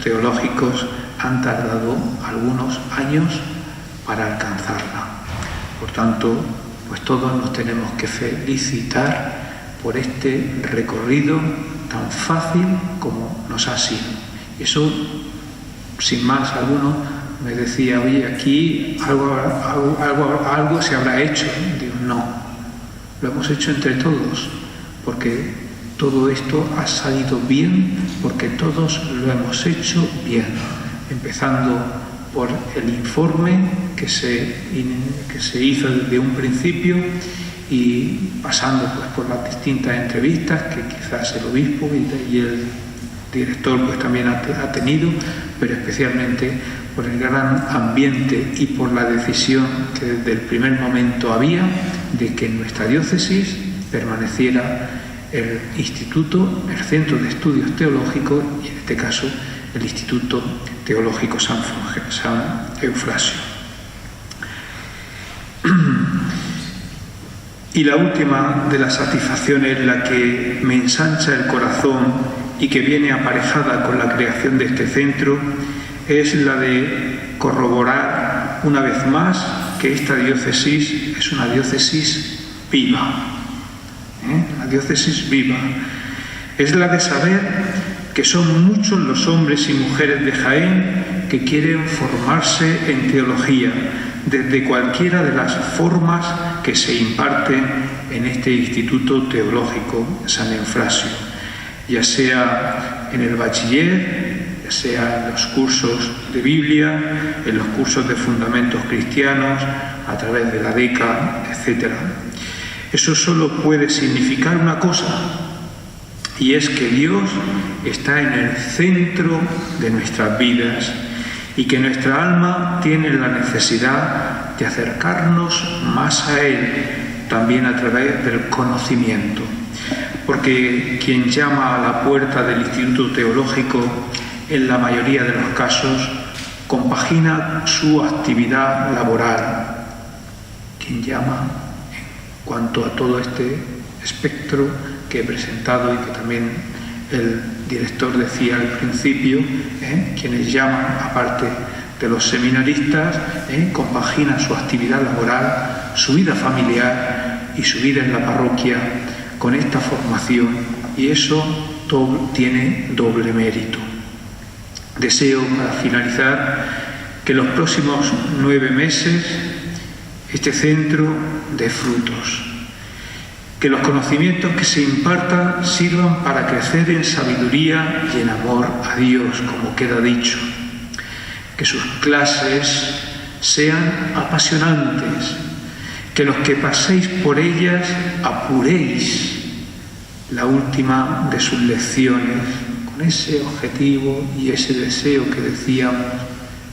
teológicos han tardado algunos años para alcanzarla. Por tanto, pues todos nos tenemos que felicitar por este recorrido tan fácil como nos ha sido. Y eso, sin más, alguno me decía, oye, aquí algo se habrá hecho. Digo, no, lo hemos hecho entre todos, porque todo esto ha salido bien, porque todos lo hemos hecho bien, empezando por el informe que se hizo desde un principio y pasando pues por las distintas entrevistas que quizás el obispo y el director pues también ha tenido, pero especialmente por el gran ambiente y por la decisión que desde el primer momento había de que en nuestra diócesis permaneciera el instituto, el Centro de Estudios Teológicos y en este caso el Instituto Teológico San Eufrasio. Y la última de las satisfacciones, la que me ensancha el corazón y que viene aparejada con la creación de este centro, es la de corroborar una vez más que esta diócesis es una diócesis viva. Una diócesis viva. Es la de saber que son muchos los hombres y mujeres de Jaén que quieren formarse en teología, desde cualquiera de las formas que se imparten en este Instituto Teológico San Eufrasio, ya sea en el bachiller, ya sea en los cursos de Biblia, en los cursos de fundamentos cristianos, a través de la DECA, etc. Eso solo puede significar una cosa, y es que Dios está en el centro de nuestras vidas y que nuestra alma tiene la necesidad de acercarnos más a Él, también a través del conocimiento. Porque quien llama a la puerta del Instituto Teológico, en la mayoría de los casos, compagina su actividad laboral. Quien llama, en cuanto a todo este espectro que he presentado y que también el director decía al principio, quienes llaman, aparte de los seminaristas, compagina su actividad laboral, su vida familiar y su vida en la parroquia con esta formación, y eso tiene doble mérito. Deseo, para finalizar, que los próximos 9 meses este centro dé frutos, que los conocimientos que se impartan sirvan para crecer en sabiduría y en amor a Dios, como queda dicho, que sus clases sean apasionantes, que los que paséis por ellas apuréis la última de sus lecciones, con ese objetivo y ese deseo que decíamos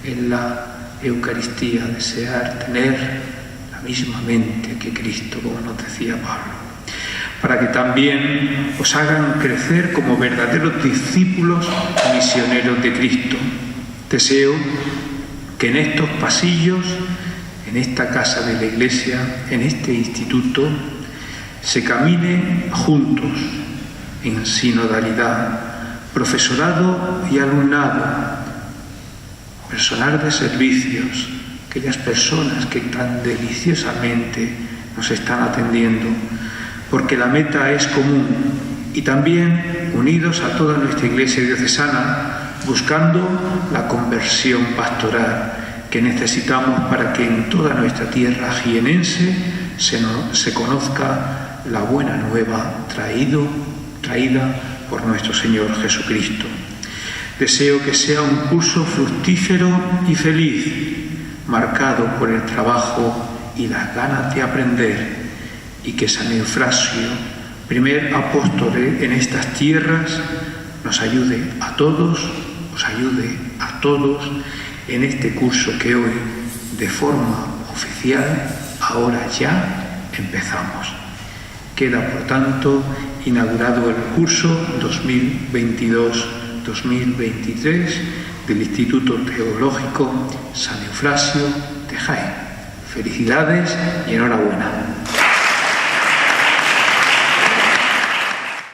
en la Eucaristía, desear tener la misma mente que Cristo, como nos decía Pablo. para que también os hagan crecer como verdaderos discípulos misioneros de Cristo. Deseo que en estos pasillos, en esta casa de la Iglesia, en este instituto, se camine juntos, en sinodalidad, profesorado y alumnado, personal de servicios, aquellas personas que tan deliciosamente nos están atendiendo, porque la meta es común, y también unidos a toda nuestra Iglesia diocesana, buscando la conversión pastoral que necesitamos para que en toda nuestra tierra jienense se conozca la buena nueva traída por nuestro Señor Jesucristo. Deseo que sea un curso fructífero y feliz, marcado por el trabajo y las ganas de aprender, y que San Eufrasio, primer apóstol en estas tierras, nos ayude a todos, os ayude a todos en este curso que hoy, de forma oficial, ahora ya empezamos. Queda, por tanto, inaugurado el curso 2022-2023 del Instituto Teológico San Eufrasio de Jaén. Felicidades y enhorabuena.